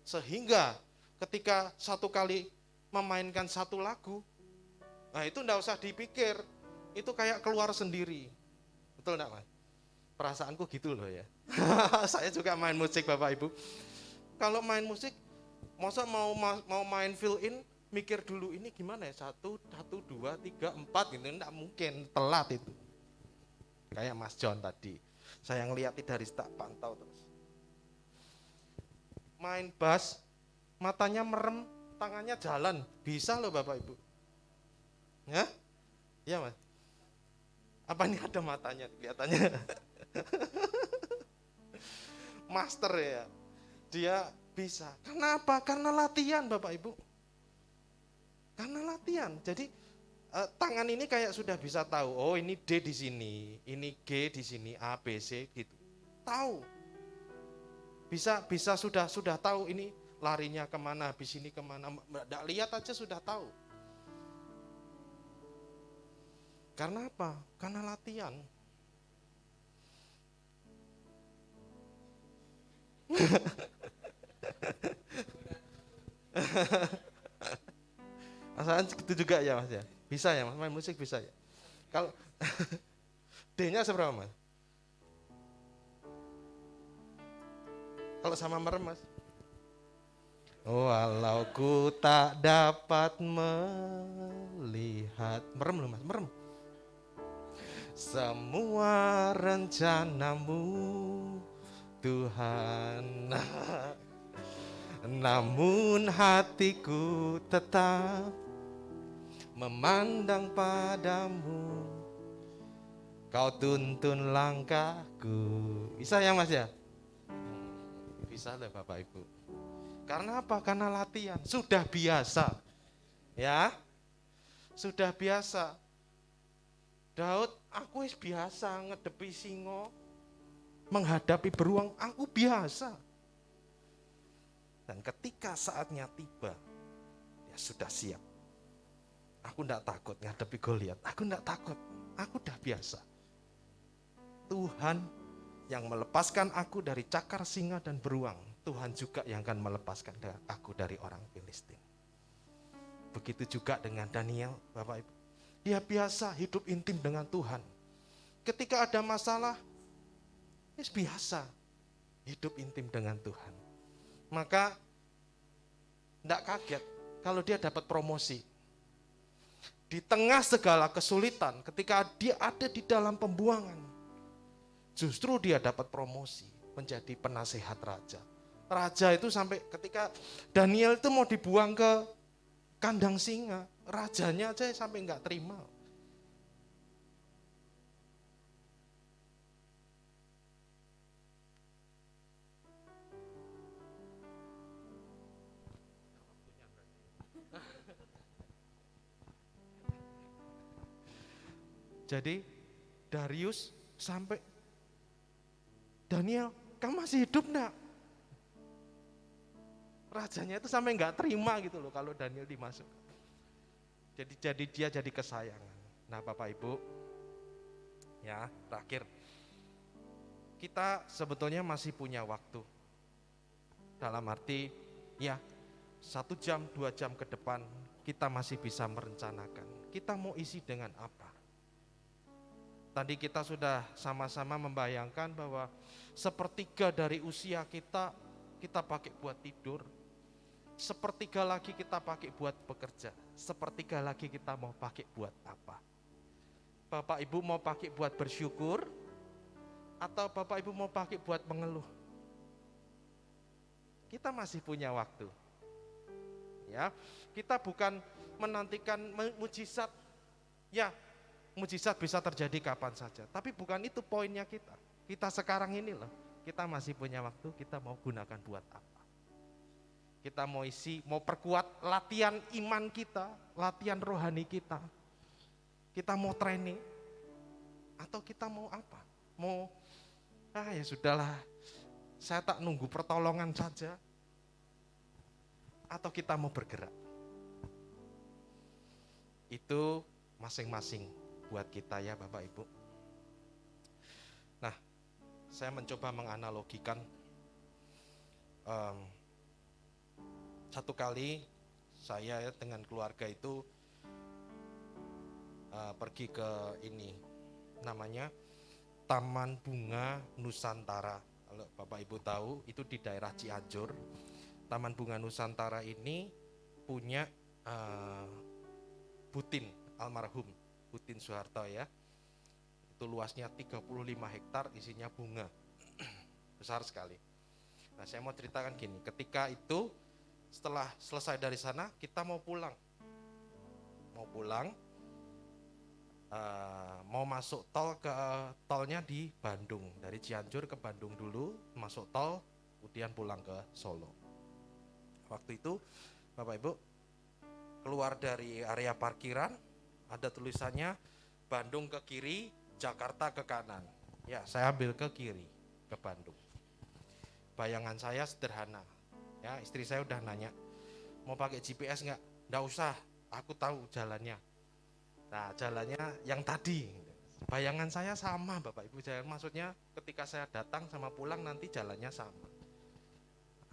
Sehingga ketika satu kali memainkan satu lagu, nah itu enggak usah dipikir, itu kayak keluar sendiri. Betul enggak Mas? Perasaanku gitu loh ya. Saya juga main musik Bapak Ibu. Kalau main musik, masa mau main fill in, mikir dulu ini gimana ya, 1, 2, 3, 4 gitu, enggak mungkin, telat itu. Kayak Mas John tadi, saya ngeliat dari tak pantau terus. Main bass, matanya merem, tangannya jalan, bisa loh Bapak Ibu. Ya? Iya Mas? Apa ini ada matanya kelihatannya? Master ya, dia bisa. Kenapa? Karena latihan Bapak Ibu. Karena latihan. Jadi tangan ini kayak sudah bisa tahu. Oh ini D di sini, ini G di sini, A, B, C gitu. Tahu. Bisa sudah tahu ini larinya kemana, habis ini kemana. Nggak lihat aja sudah tahu. Karena apa? Karena latihan. Masalah gitu juga ya Mas ya. Bisa ya Mas, main musik bisa ya. Kalau D-nya seberapa Mas? Kalau sama merem Mas? Walau ku tak dapat melihat, merem loh Mas, merem. Semua rencanamu Tuhan, namun hatiku tetap memandang padamu. Kau tuntun langkahku. Bisa ya Mas ya? Bisa deh Bapak Ibu. Karena apa? Karena latihan, sudah biasa. Ya. Sudah biasa. Daud, aku wis biasa ngedepi singo, menghadapi beruang, aku biasa. Dan ketika saatnya tiba, ya sudah siap. Aku enggak takut ngadepi Goliat, aku enggak takut, aku udah biasa. Tuhan yang melepaskan aku dari cakar singa dan beruang, Tuhan juga yang akan melepaskan aku dari orang Filistin. Begitu juga dengan Daniel, Bapak Ibu. Dia biasa hidup intim dengan Tuhan. Ketika ada masalah, biasa hidup intim dengan Tuhan. Maka tidak kaget kalau dia dapat promosi. Di tengah segala kesulitan, ketika dia ada di dalam pembuangan, justru dia dapat promosi menjadi penasehat raja. Raja itu sampai ketika Daniel itu mau dibuang ke kandang singa, rajanya aja sampai nggak terima. Jadi Darius sampai, Daniel, kamu masih hidup enggak? Rajanya itu sampai nggak terima gitu loh kalau Daniel dimasukkan. Jadi dia jadi kesayangan. Nah Bapak Ibu, ya terakhir, kita sebetulnya masih punya waktu. Dalam arti, ya 1 jam, 2 jam ke depan kita masih bisa merencanakan. Kita mau isi dengan apa? Tadi kita sudah sama-sama membayangkan bahwa sepertiga dari usia kita pakai buat tidur. Sepertiga lagi kita pakai buat bekerja. Sepertiga lagi kita mau pakai buat apa? Bapak Ibu mau pakai buat bersyukur? Atau Bapak Ibu mau pakai buat mengeluh? Kita masih punya waktu. Ya, kita bukan menantikan mujizat. Ya, mujizat bisa terjadi kapan saja. Tapi bukan itu poinnya kita. Kita sekarang ini loh, kita masih punya waktu, kita mau gunakan buat apa? Kita mau isi, mau perkuat latihan iman kita, latihan rohani kita. Kita mau training, atau kita mau apa? Mau, ya sudahlah, saya tak nunggu pertolongan saja. Atau kita mau bergerak. Itu masing-masing buat kita ya Bapak Ibu. Nah, saya mencoba menganalogikan satu kali saya dengan keluarga itu pergi ke ini, namanya Taman Bunga Nusantara. Kalau Bapak Ibu tahu, itu di daerah Cianjur. Taman Bunga Nusantara ini punya Butin, almarhum Butin Soeharto ya. Itu luasnya 35 hektar, isinya bunga. Besar sekali. Nah, saya mau ceritakan gini, ketika itu setelah selesai dari sana, kita mau pulang. Mau masuk tol, ke tolnya di Bandung. Dari Cianjur ke Bandung dulu, masuk tol, kemudian pulang ke Solo. Waktu itu, Bapak Ibu, keluar dari area parkiran, ada tulisannya Bandung ke kiri, Jakarta ke kanan. Ya, saya ambil ke kiri, ke Bandung. Bayangan saya sederhana. Ya, istri saya udah nanya, mau pakai GPS nggak? Nggak usah, aku tahu jalannya. Nah, jalannya yang tadi. Bayangan saya sama, Bapak Ibu. Maksudnya ketika saya datang sama pulang nanti jalannya sama.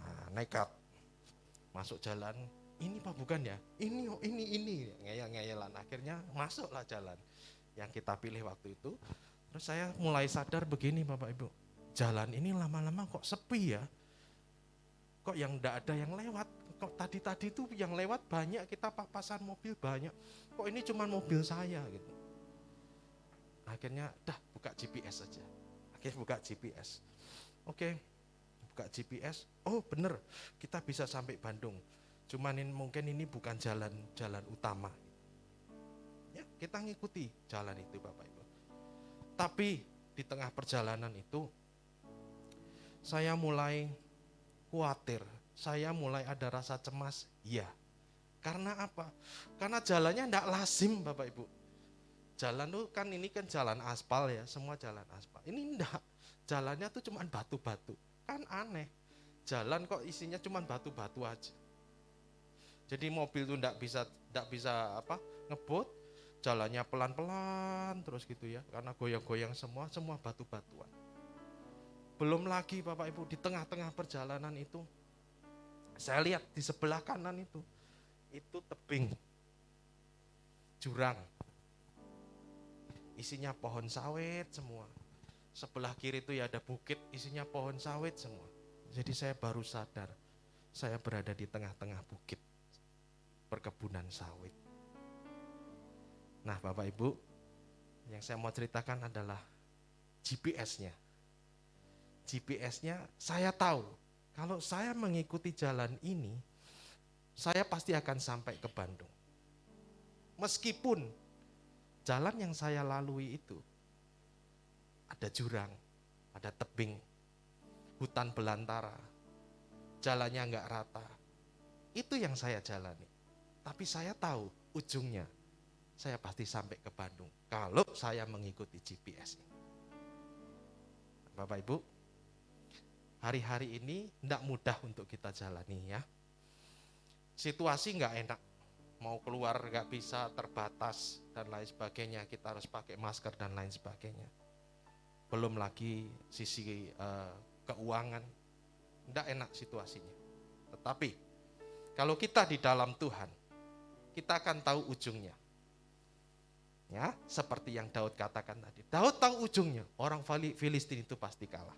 Nah, nekat. masuk jalan, ini Pak bukan ya, ini ngeyel-ngeyelan, akhirnya masuklah jalan yang kita pilih waktu itu. Terus saya mulai sadar begini Bapak Ibu, jalan ini lama-lama kok sepi ya, kok yang enggak ada yang lewat, kok tadi tuh yang lewat banyak, kita papasan mobil banyak, kok ini cuma mobil saya gitu. Akhirnya dah buka GPS saja, akhirnya buka GPS. Oke, buka GPS, oh bener, kita bisa sampai Bandung. Cuman mungkin ini bukan jalan utama. Ya, kita ngikuti jalan itu Bapak Ibu. Tapi di tengah perjalanan itu, saya mulai khawatir, saya mulai ada rasa cemas. Ya, karena apa? Karena jalannya enggak lazim Bapak Ibu. Jalan tuh kan ini kan jalan aspal ya, semua jalan aspal. Ini enggak, jalannya tuh cuma batu-batu. Kan aneh, jalan kok isinya cuma batu-batu aja. Jadi mobil tuh enggak bisa ngebut, jalannya pelan-pelan terus gitu ya, karena goyang-goyang semua batu-batuan. Belum lagi Bapak Ibu, di tengah-tengah perjalanan itu, saya lihat di sebelah kanan itu tebing, jurang, isinya pohon sawit semua. Sebelah kiri itu ya ada bukit, isinya pohon sawit semua. Jadi saya baru sadar, saya berada di tengah-tengah bukit, perkebunan sawit. Nah Bapak Ibu, yang saya mau ceritakan adalah GPS-nya. GPS-nya saya tahu, kalau saya mengikuti jalan ini, saya pasti akan sampai ke Bandung. Meskipun jalan yang saya lalui itu ada jurang, ada tebing, hutan belantara, jalannya enggak rata. Itu yang saya jalani. Tapi saya tahu ujungnya saya pasti sampai ke Bandung kalau saya mengikuti GPS ini. Bapak Ibu, hari-hari ini enggak mudah untuk kita jalani ya. Situasi enggak enak. Mau keluar enggak bisa, terbatas dan lain sebagainya. Kita harus pakai masker dan lain sebagainya. Belum lagi sisi keuangan, tidak enak situasinya. Tetapi kalau kita di dalam Tuhan, kita akan tahu ujungnya. Ya, seperti yang Daud katakan tadi. Daud tahu ujungnya, orang Filistin itu pasti kalah.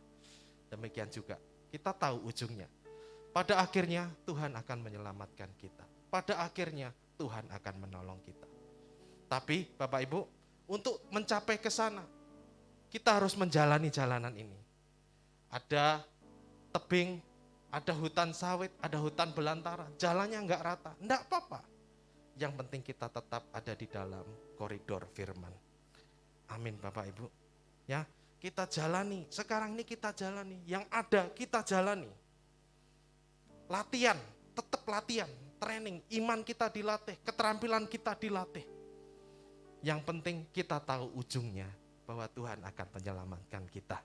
Demikian juga kita tahu ujungnya. Pada akhirnya Tuhan akan menyelamatkan kita. Pada akhirnya Tuhan akan menolong kita. Tapi Bapak Ibu, untuk mencapai ke sana, kita harus menjalani jalanan ini. Ada tebing, ada hutan sawit, ada hutan belantara, jalannya enggak rata, enggak apa-apa. Yang penting kita tetap ada di dalam koridor firman. Amin Bapak Ibu. Ya, kita jalani, sekarang ini kita jalani, yang ada kita jalani. Latihan, tetap latihan, training, iman kita dilatih, keterampilan kita dilatih. Yang penting kita tahu ujungnya, bahwa Tuhan akan menyelamatkan kita.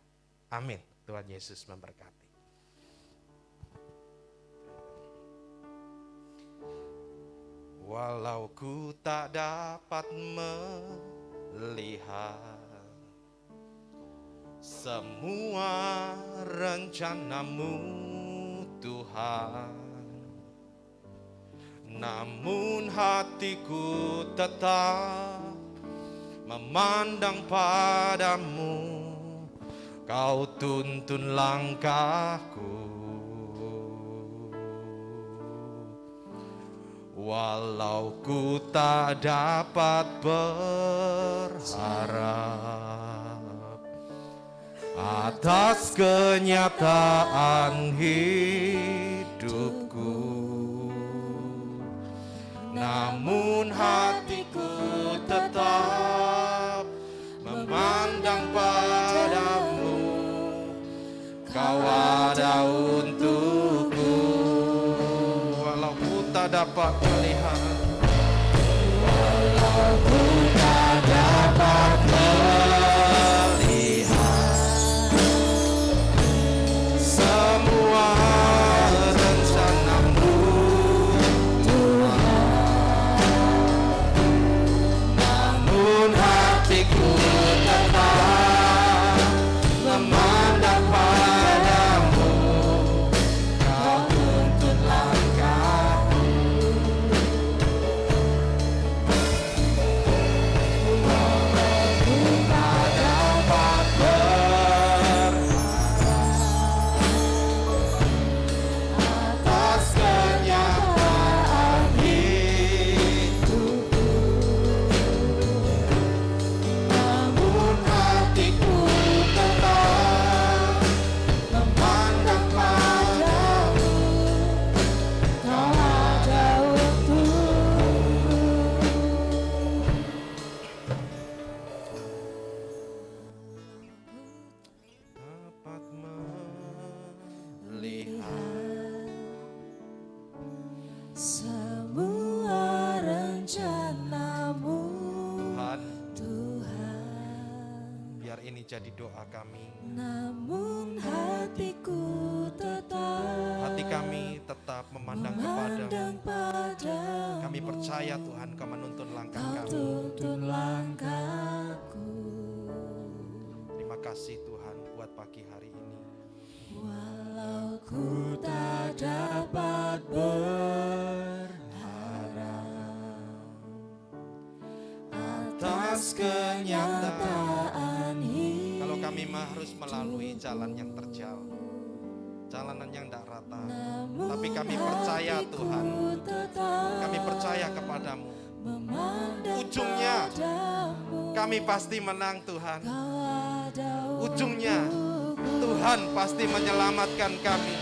Amin. Tuhan Yesus memberkati. Walau ku tak dapat melihat semua rencanamu Tuhan, namun hatiku tetap memandang padamu, kau tuntun langkahku. Walau ku tak dapat berharap atas kenyataan hidupku, namun hatiku tetap memandang padamu, kau ada untukku. Walau ku tak dapat melihat, walau ku tak dapat melihat semua rencanamu Tuhan, namun hatiku tetap memandang padamu, kau tuntun langkah. hari ini jadi doa kami. namun hatiku tetap Hati kami tetap memandang memandang kepadamu. padamu. Kami percaya Tuhan Kau menuntun langkah Kau kami. tuntun langkahku. Terima kasih Tuhan buat pagi hari ini. Walau ku tak dapat berharap atas kenyataan hidup, Kalau kami harus melalui jalan yang terjal, jalanan yang tidak rata, tapi kami percaya Tuhan, kami percaya kepadamu. Ujungnya kami pasti menang Tuhan. Ujungnya Tuhan pasti menyelamatkan kami.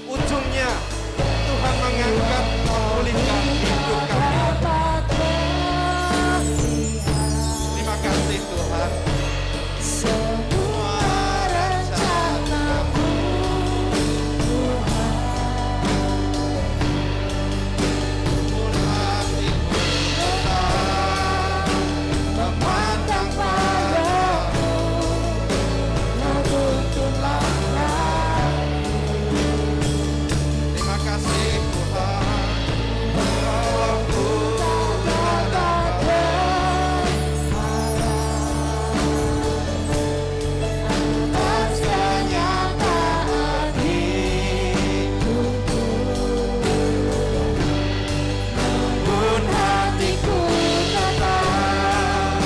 Ujungnya Tuhan mengangkat, memulihkan hidup kami. Terima kasih Tuhan. semua rencanamu memandang padamu, kau tuntun langkahku. Terima kasih Tuhan. Walau ku tak dapat Atas kenyataan hidupku, namun hatiku tetap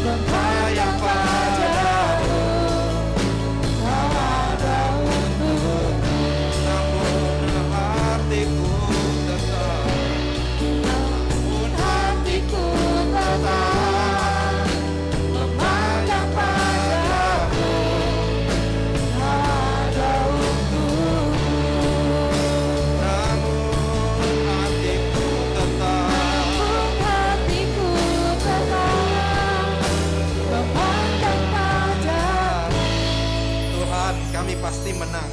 memandang padamu. Kau ada untukku, namun hatiku tetap, namun hatiku tetap memandang padamu. Kau ada untukku. namun hatiku tetap. Hatiku tetap memandang padamu. Tuhan, kami pasti menang.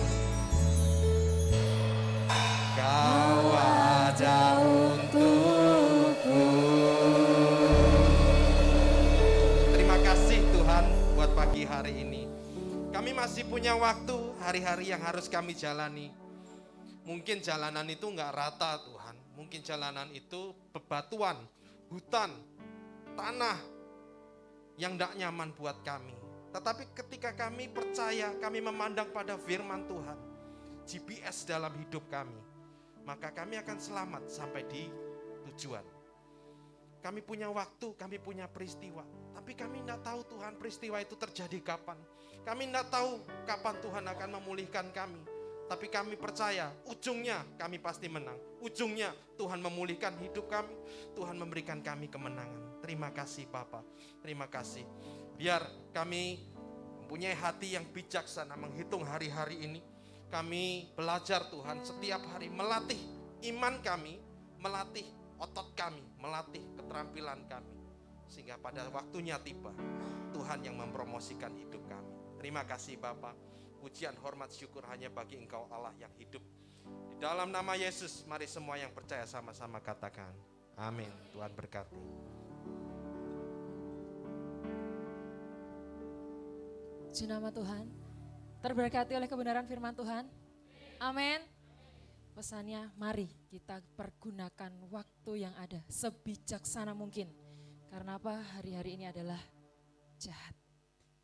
Kau ada untukku. Terima kasih Tuhan buat pagi hari ini. Kami masih punya waktu, hari-hari yang harus kami jalani. Mungkin jalanan itu nggak rata Tuhan. Mungkin jalanan itu bebatuan, hutan, tanah yang tidak nyaman buat kami. Tetapi ketika kami percaya, kami memandang pada firman Tuhan, GPS dalam hidup kami, maka kami akan selamat sampai di tujuan. Kami punya waktu, kami punya peristiwa, tapi kami tidak tahu Tuhan peristiwa itu terjadi kapan. Kami tidak tahu kapan Tuhan akan memulihkan kami. Tapi kami percaya ujungnya kami pasti menang. Ujungnya Tuhan memulihkan hidup kami. Tuhan memberikan kami kemenangan. Terima kasih Bapa. Terima kasih. Biar kami mempunyai hati yang bijaksana menghitung hari-hari ini. Kami belajar Tuhan setiap hari melatih iman kami, melatih otot kami, melatih keterampilan kami. Sehingga pada waktunya tiba, Tuhan yang mempromosikan hidup kami. Terima kasih Bapa. Pujian, hormat, syukur hanya bagi Engkau Allah yang hidup. Di dalam nama Yesus, mari semua yang percaya sama-sama katakan, amin. Tuhan berkati. Puji nama Tuhan. Terberkati oleh kebenaran firman Tuhan. Amin. Pesannya, mari kita pergunakan waktu yang ada sebijaksana mungkin. Karena apa? Hari-hari ini adalah jahat.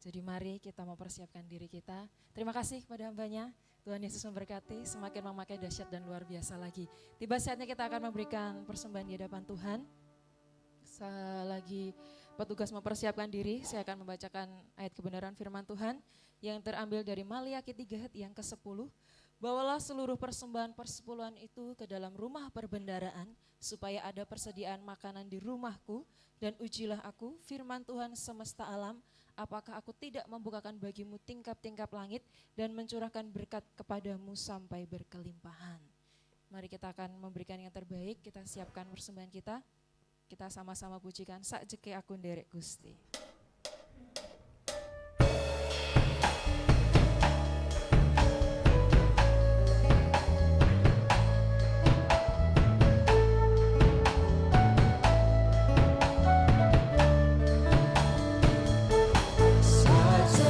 Jadi mari kita mempersiapkan diri kita. Terima kasih kepada hambanya. Tuhan Yesus memberkati, semakin memakai dahsyat dan luar biasa lagi. Tiba saatnya kita akan memberikan persembahan di hadapan Tuhan. Selagi petugas mempersiapkan diri, saya akan membacakan ayat kebenaran firman Tuhan yang terambil dari Maliaki 3 ayat yang ke-10. Bawalah seluruh persembahan persepuluhan itu ke dalam rumah perbendaraan, supaya ada persediaan makanan di rumahku, dan ujilah aku, firman Tuhan semesta alam, apakah aku tidak membukakan bagimu tingkap-tingkap langit dan mencurahkan berkat kepadamu sampai berkelimpahan. Mari kita akan memberikan yang terbaik, kita siapkan persembahan kita. Kita sama-sama pujikan sak jeke aku nderek Gusti. Saja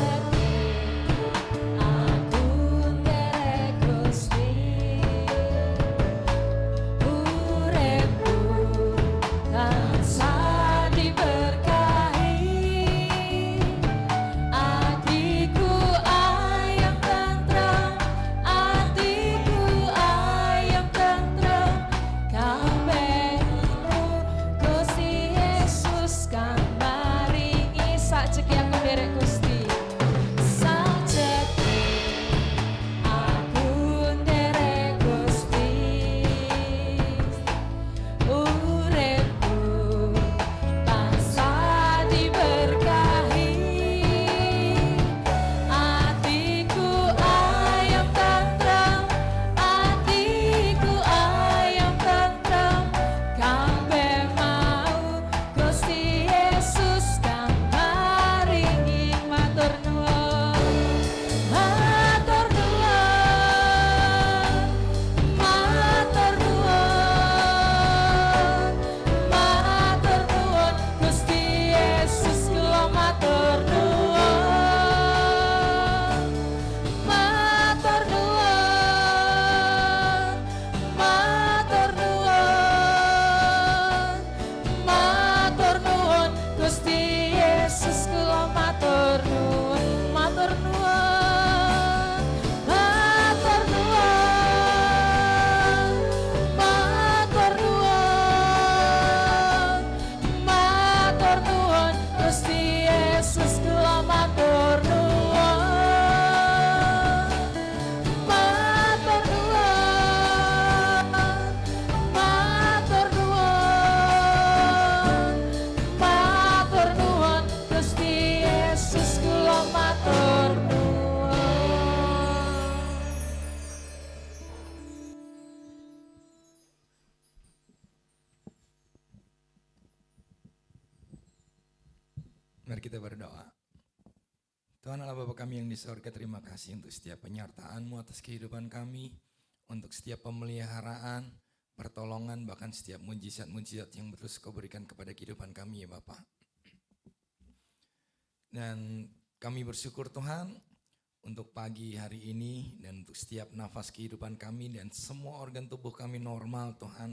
Gusti Yesus kula matur nuwun. Matur nuwun. Matur nuwun. Matur nuwun Gusti Yesus kula matur nuwun. Mari kita berdoa. Tuhan Allah Bapa kami yang di sorga, terima kasih untuk setiap penyertaan-Mu atas kehidupan kami, untuk setiap pemeliharaan, pertolongan, bahkan setiap mujizat-mujizat yang terus Kau berikan kepada kehidupan kami ya Bapa. Dan kami bersyukur Tuhan untuk pagi hari ini dan untuk setiap nafas kehidupan kami dan semua organ tubuh kami normal Tuhan.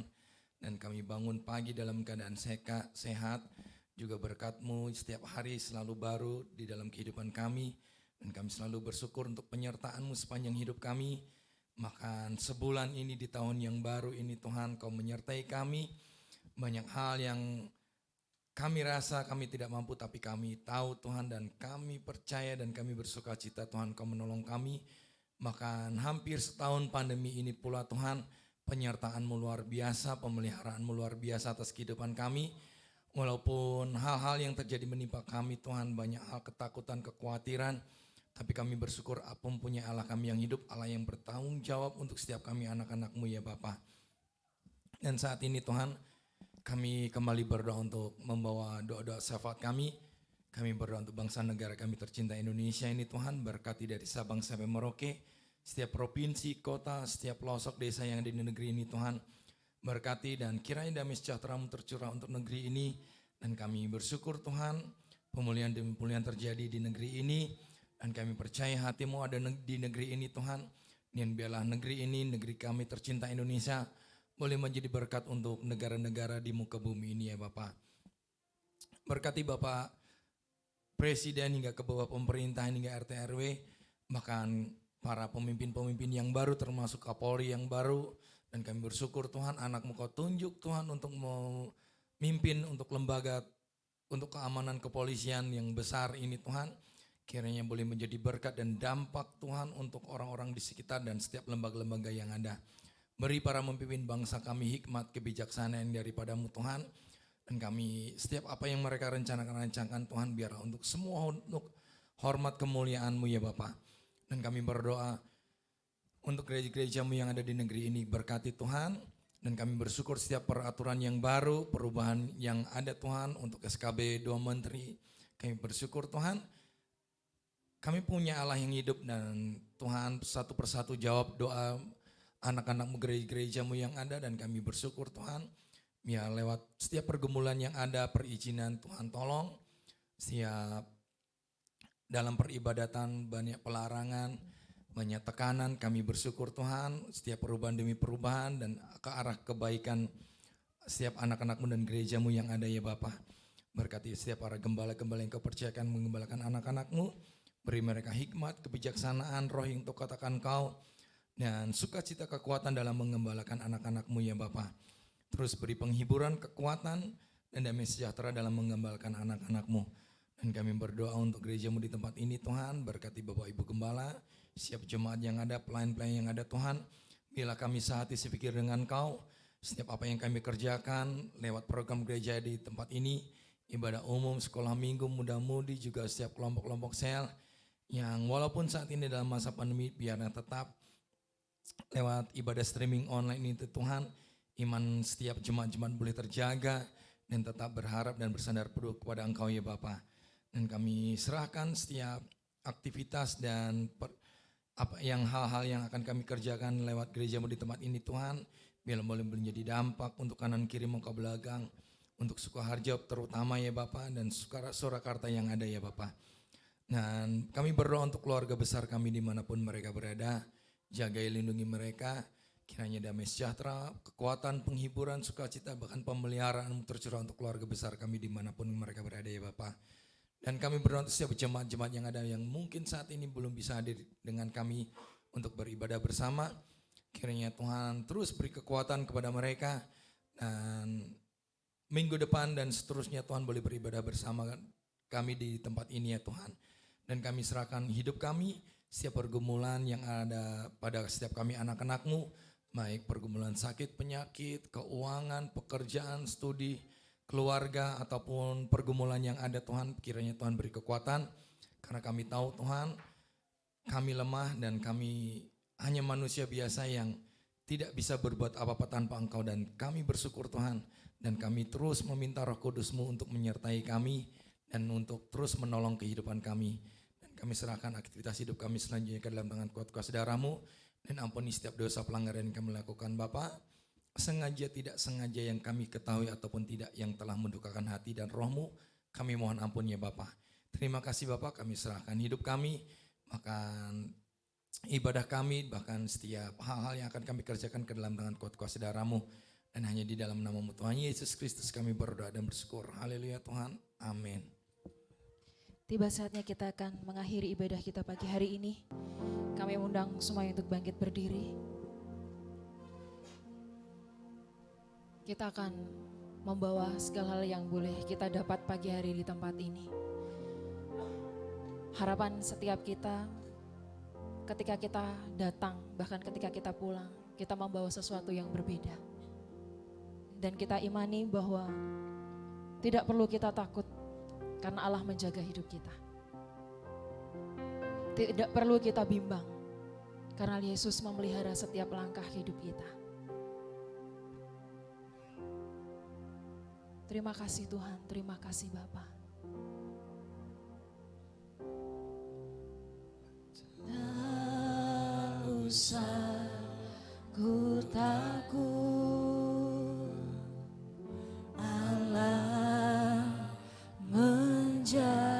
Dan kami bangun pagi dalam keadaan sehat, juga berkat-Mu setiap hari selalu baru di dalam kehidupan kami. Dan kami selalu bersyukur untuk penyertaan-Mu sepanjang hidup kami. Bahkan sebulan ini di tahun yang baru ini Tuhan Kau menyertai kami. Banyak hal yang kami rasa kami tidak mampu tapi kami tahu Tuhan dan kami percaya dan kami bersuka cita Tuhan Kau menolong kami. Bahkan hampir setahun pandemi ini pula Tuhan, penyertaan-Mu luar biasa, pemeliharaan-Mu luar biasa atas kehidupan kami. Walaupun hal-hal yang terjadi menimpa kami Tuhan, banyak hal ketakutan, kekhawatiran, tapi kami bersyukur apa mempunyai Allah kami yang hidup, Allah yang bertanggung jawab untuk setiap kami anak-anak-Mu ya Bapa. Dan saat ini Tuhan, kami kembali berdoa untuk membawa doa-doa syafaat kami. Kami berdoa untuk bangsa negara kami tercinta Indonesia ini Tuhan, berkati dari Sabang sampai Merauke, setiap provinsi, kota, setiap pelosok desa yang ada di negeri ini Tuhan. Berkati dan kiranya damai sejahtera-Mu tercurah untuk negeri ini. Dan kami bersyukur Tuhan, pemulihan demi pemulihan terjadi di negeri ini. Dan kami percaya hati-Mu ada di negeri ini Tuhan. Dan biarlah negeri ini, negeri kami tercinta Indonesia, boleh menjadi berkat untuk negara-negara di muka bumi ini ya Bapak. Berkati Bapak Presiden hingga ke bawah pemerintahan hingga RT RW, bahkan para pemimpin-pemimpin yang baru termasuk Kapolri yang baru. Dan kami bersyukur Tuhan anak-Mu Kau tunjuk Tuhan untuk memimpin untuk lembaga, untuk keamanan kepolisian yang besar ini Tuhan. Kiranya boleh menjadi berkat dan dampak Tuhan untuk orang-orang di sekitar dan setiap lembaga-lembaga yang ada. Beri para pemimpin bangsa kami hikmat kebijaksanaan daripada-Mu Tuhan. Dan kami setiap apa yang mereka rencanakan Tuhan biarlah untuk semua untuk hormat kemuliaan-Mu ya Bapa. Dan kami berdoa untuk gereja-gereja-Mu yang ada di negeri ini, berkati Tuhan. Dan kami bersyukur setiap peraturan yang baru, perubahan yang ada Tuhan untuk SKB 2 Menteri. Kami bersyukur Tuhan, kami punya Allah yang hidup dan Tuhan satu persatu jawab doa anak-anak-Mu gereja-gereja-Mu yang ada. Dan kami bersyukur Tuhan, ya lewat setiap pergumulan yang ada, perizinan Tuhan tolong. Setiap dalam peribadatan banyak pelarangan, banyak tekanan, kami bersyukur Tuhan setiap perubahan demi perubahan dan ke arah kebaikan setiap anak-anak-Mu dan gereja-Mu yang ada ya Bapa. Berkati setiap para gembala-gembala yang Kau percayakan menggembalakan anak-anak-Mu, beri mereka hikmat, kebijaksanaan, roh yang Kau katakan Kau, dan sukacita kekuatan dalam menggembalakan anak-anak-Mu ya Bapa. Terus beri penghiburan, kekuatan, dan damai sejahtera dalam menggembalakan anak-anak-Mu. Dan kami berdoa untuk gereja-Mu di tempat ini Tuhan, berkati Bapak Ibu Gembala, setiap jemaat yang ada, pelayan-pelayan yang ada Tuhan, bila kami sehati sepikir dengan Kau, setiap apa yang kami kerjakan lewat program gereja di tempat ini, ibadah umum, sekolah minggu, muda-mudi, juga setiap kelompok-kelompok sel, yang walaupun saat ini dalam masa pandemi, biarlah tetap lewat ibadah streaming online itu Tuhan, iman setiap jemaat-jemaat boleh terjaga, dan tetap berharap dan bersandar penuh kepada Engkau ya Bapa. Dan kami serahkan setiap aktivitas dan hal-hal yang akan kami kerjakan lewat gereja-Mu di tempat ini Tuhan, biar boleh menjadi dampak untuk kanan kiri muka belakang, untuk Sukoharjo terutama ya Bapak, dan Surakarta yang ada ya Bapak. Dan kami berdoa untuk keluarga besar kami dimanapun mereka berada, jagai lindungi mereka, kiranya damai sejahtera, kekuatan, penghiburan, sukacita, bahkan pemeliharaan tercurah untuk keluarga besar kami dimanapun mereka berada ya Bapak. Dan kami berdoa untuk setiap jemaat-jemaat yang ada yang mungkin saat ini belum bisa hadir dengan kami untuk beribadah bersama. Kiranya Tuhan terus beri kekuatan kepada mereka. Dan minggu depan dan seterusnya Tuhan boleh beribadah bersama kami di tempat ini ya Tuhan. Dan kami serahkan hidup kami, setiap pergumulan yang ada pada setiap kami anak-anak-Mu, baik pergumulan sakit, penyakit, keuangan, pekerjaan, studi, keluarga, ataupun pergumulan yang ada Tuhan, kiranya Tuhan beri kekuatan. Karena kami tahu Tuhan, kami lemah dan kami hanya manusia biasa yang tidak bisa berbuat apa-apa tanpa Engkau. Dan kami bersyukur Tuhan, dan kami terus meminta Roh Kudus-Mu untuk menyertai kami dan untuk terus menolong kehidupan kami. Dan kami serahkan aktivitas hidup kami selanjutnya ke dalam tangan kuat kuasa darah-Mu, dan ampuni setiap dosa pelanggaran yang kami lakukan Bapa, sengaja tidak sengaja yang kami ketahui ataupun tidak yang telah mendukakan hati dan roh-Mu, kami mohon ampun ya Bapa. Terima kasih Bapa, kami serahkan hidup kami, bahkan ibadah kami, bahkan setiap hal-hal yang akan kami kerjakan ke dalam tangan kuat kuasa darah-Mu. Dan hanya di dalam nama-Mu Tuhan Yesus Kristus kami berdoa dan bersyukur. Haleluya Tuhan, amin. Tiba saatnya kita akan mengakhiri ibadah kita pagi hari ini. Kami undang semuanya untuk bangkit berdiri. Kita akan membawa segala hal yang boleh kita dapat pagi hari di tempat ini. Harapan setiap kita ketika kita datang, bahkan ketika kita pulang, kita membawa sesuatu yang berbeda. Dan kita imani bahwa tidak perlu kita takut karena Allah menjaga hidup kita. Tidak perlu kita bimbang karena Yesus memelihara setiap langkah hidup kita. Terima kasih Tuhan, terima kasih Bapa. Tak usah ku takut, Allah menjagaku.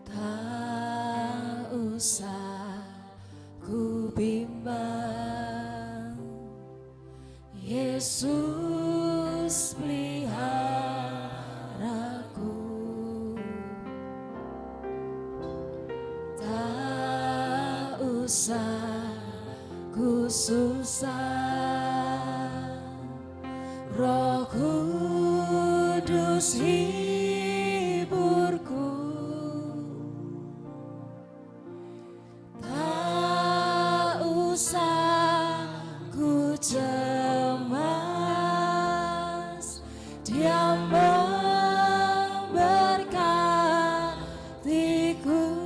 Tak usah ku bimbang, Yesus peliharaku. Tak usah ku susah, Roh Kudus hiburku. Tak usah ku cemas, Dia memberkatiku.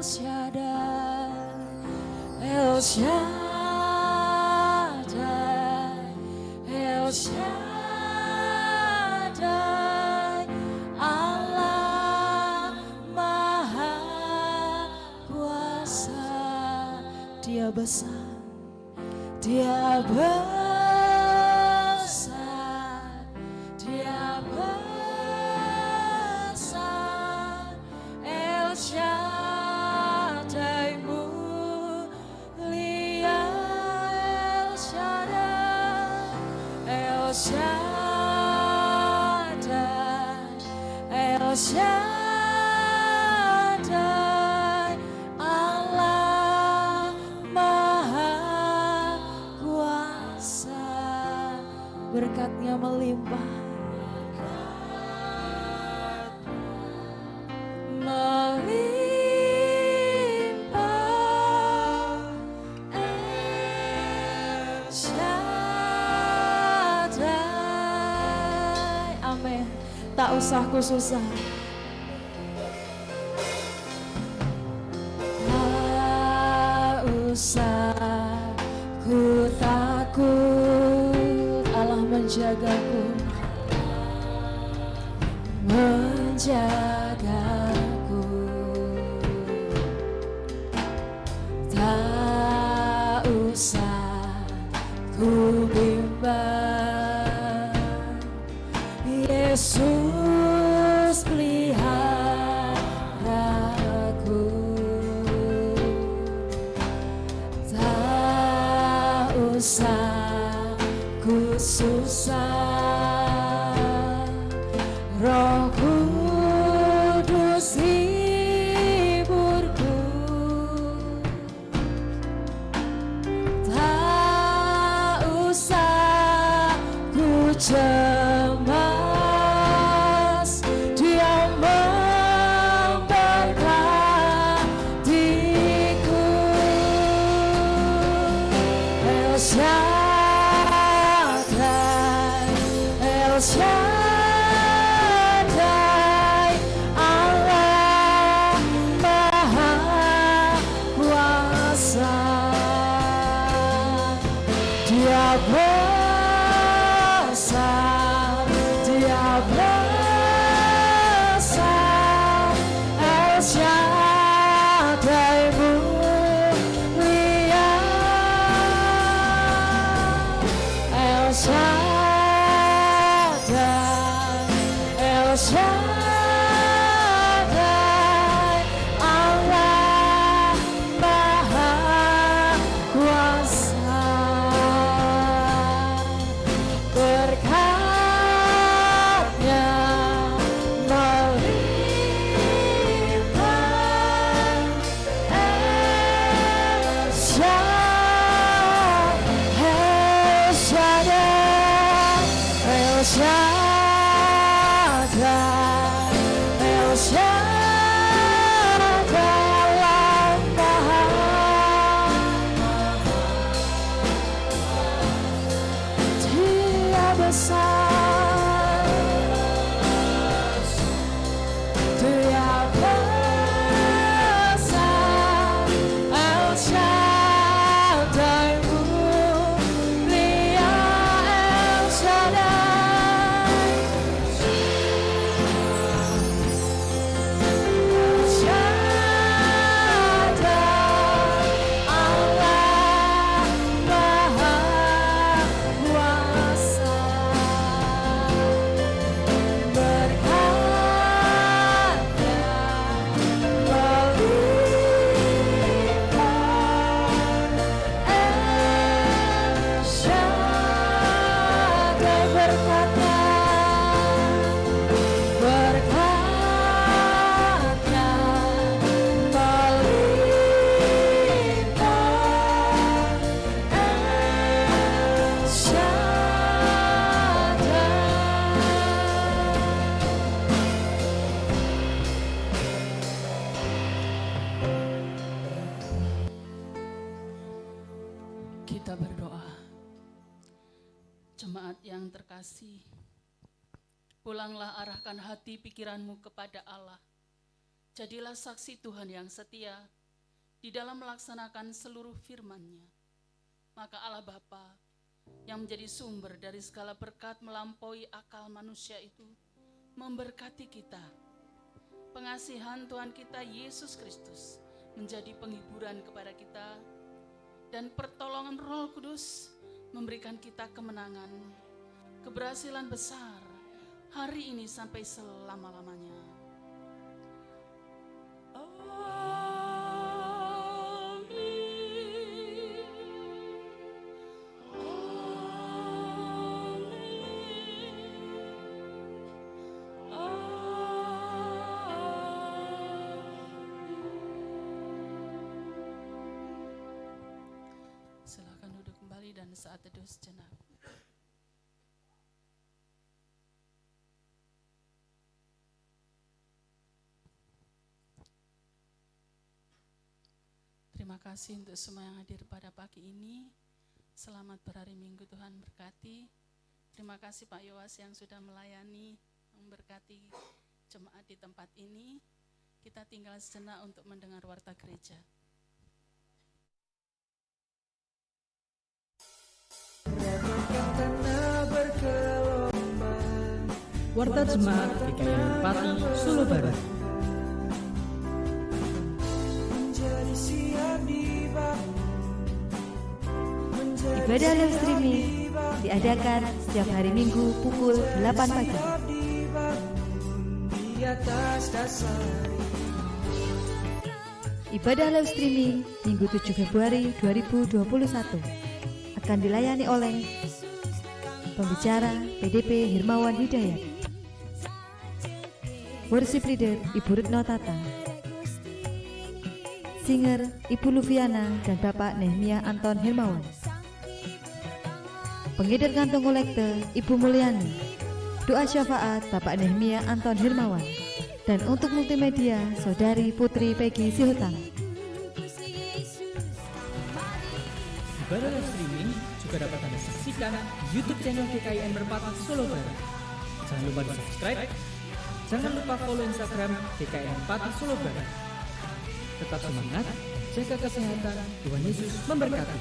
El Shaddai, El Shaddai, El Shaddai, Allah Maha Kuasa. Dia besar, Dia besar, Dia besar. El Shaddai mulia, El Shaddai, El Shaddai, El Shaddai, Allah Maha Kuasa. Berkat-Nya melimpah, melimpah. El Shaddai, amin. Tak usah ku susah, tak usah ku takut, Allah menjagaku, menjagaku. Tak usah ku bimbang, Yesus peliharaku. Tak usah ku susah, Roh Kudus hiburku. Tak usah ku cemas, Shaddai, Allah Maha Kuasa. Dia besar, Dia besar, El Shaddai mulia, El Shaddai, El Shaddai, Allah Maha Kuasa. Berkatnya melimpah, El Shaddai, El Shaddai, El Shaddai, El Shaddai, Allah Maha. Dia besar, Dia besar, El Shaddai mulia, El Shaddai, El Shaddai, Allah Maha Kuasa. Berkatnya melimpah, El Shaddai berkatnya, berkatnya melimpah, El Kita berdoa. Jemaat yang terkasih, pulanglah arahkan hati pikiranmu kepada Allah. Jadilah saksi Tuhan yang setia di dalam melaksanakan seluruh firman-Nya. Maka Allah Bapa yang menjadi sumber dari segala berkat melampaui akal manusia itu memberkati kita. Pengasihan Tuhan kita Yesus Kristus menjadi penghiburan kepada kita, dan pertolongan Roh Kudus memberikan kita kemenangan, keberhasilan besar hari ini sampai selama-lamanya. Silakan duduk kembali dan saat teduh sejenak. Terima kasih untuk semua yang hadir pada pagi ini. Selamat berhari Minggu, Tuhan berkati. Terima kasih Pak Yowas yang sudah melayani, memberkati jemaat di tempat ini. Kita tinggal sejenak untuk mendengar warta gereja. Tanah bergelombang, Warta Jemaat GKI Pati, Solo Barat. menjadi siap dibangun, menjadi Ibadah live siap streaming dibangun, diadakan setiap hari Minggu pukul 8 pagi. siap dibangun di atas dasar. Ibadah live streaming Minggu 7 Februari 2021 akan dilayani oleh pembicara PDP Hermawan Hidayat, worship leader Ibu Retno Tata, singer Ibu Luviana dan Bapak Nehmia Anton Hermawan, pengedar kantong kolekte Ibu Mulyani, doa syafaat Bapak Nehmia Anton Hermawan, dan untuk multimedia Saudari Putri Peggy Sihotang. Ibadah live streaming juga dapat Anda saksikan di YouTube channel GKI Merpati Solo Barat. Jangan lupa di subscribe. Jangan lupa follow Instagram GKM Pati Solo Barat. Tetap semangat, jaga kesehatan, Tuhan Yesus memberkati.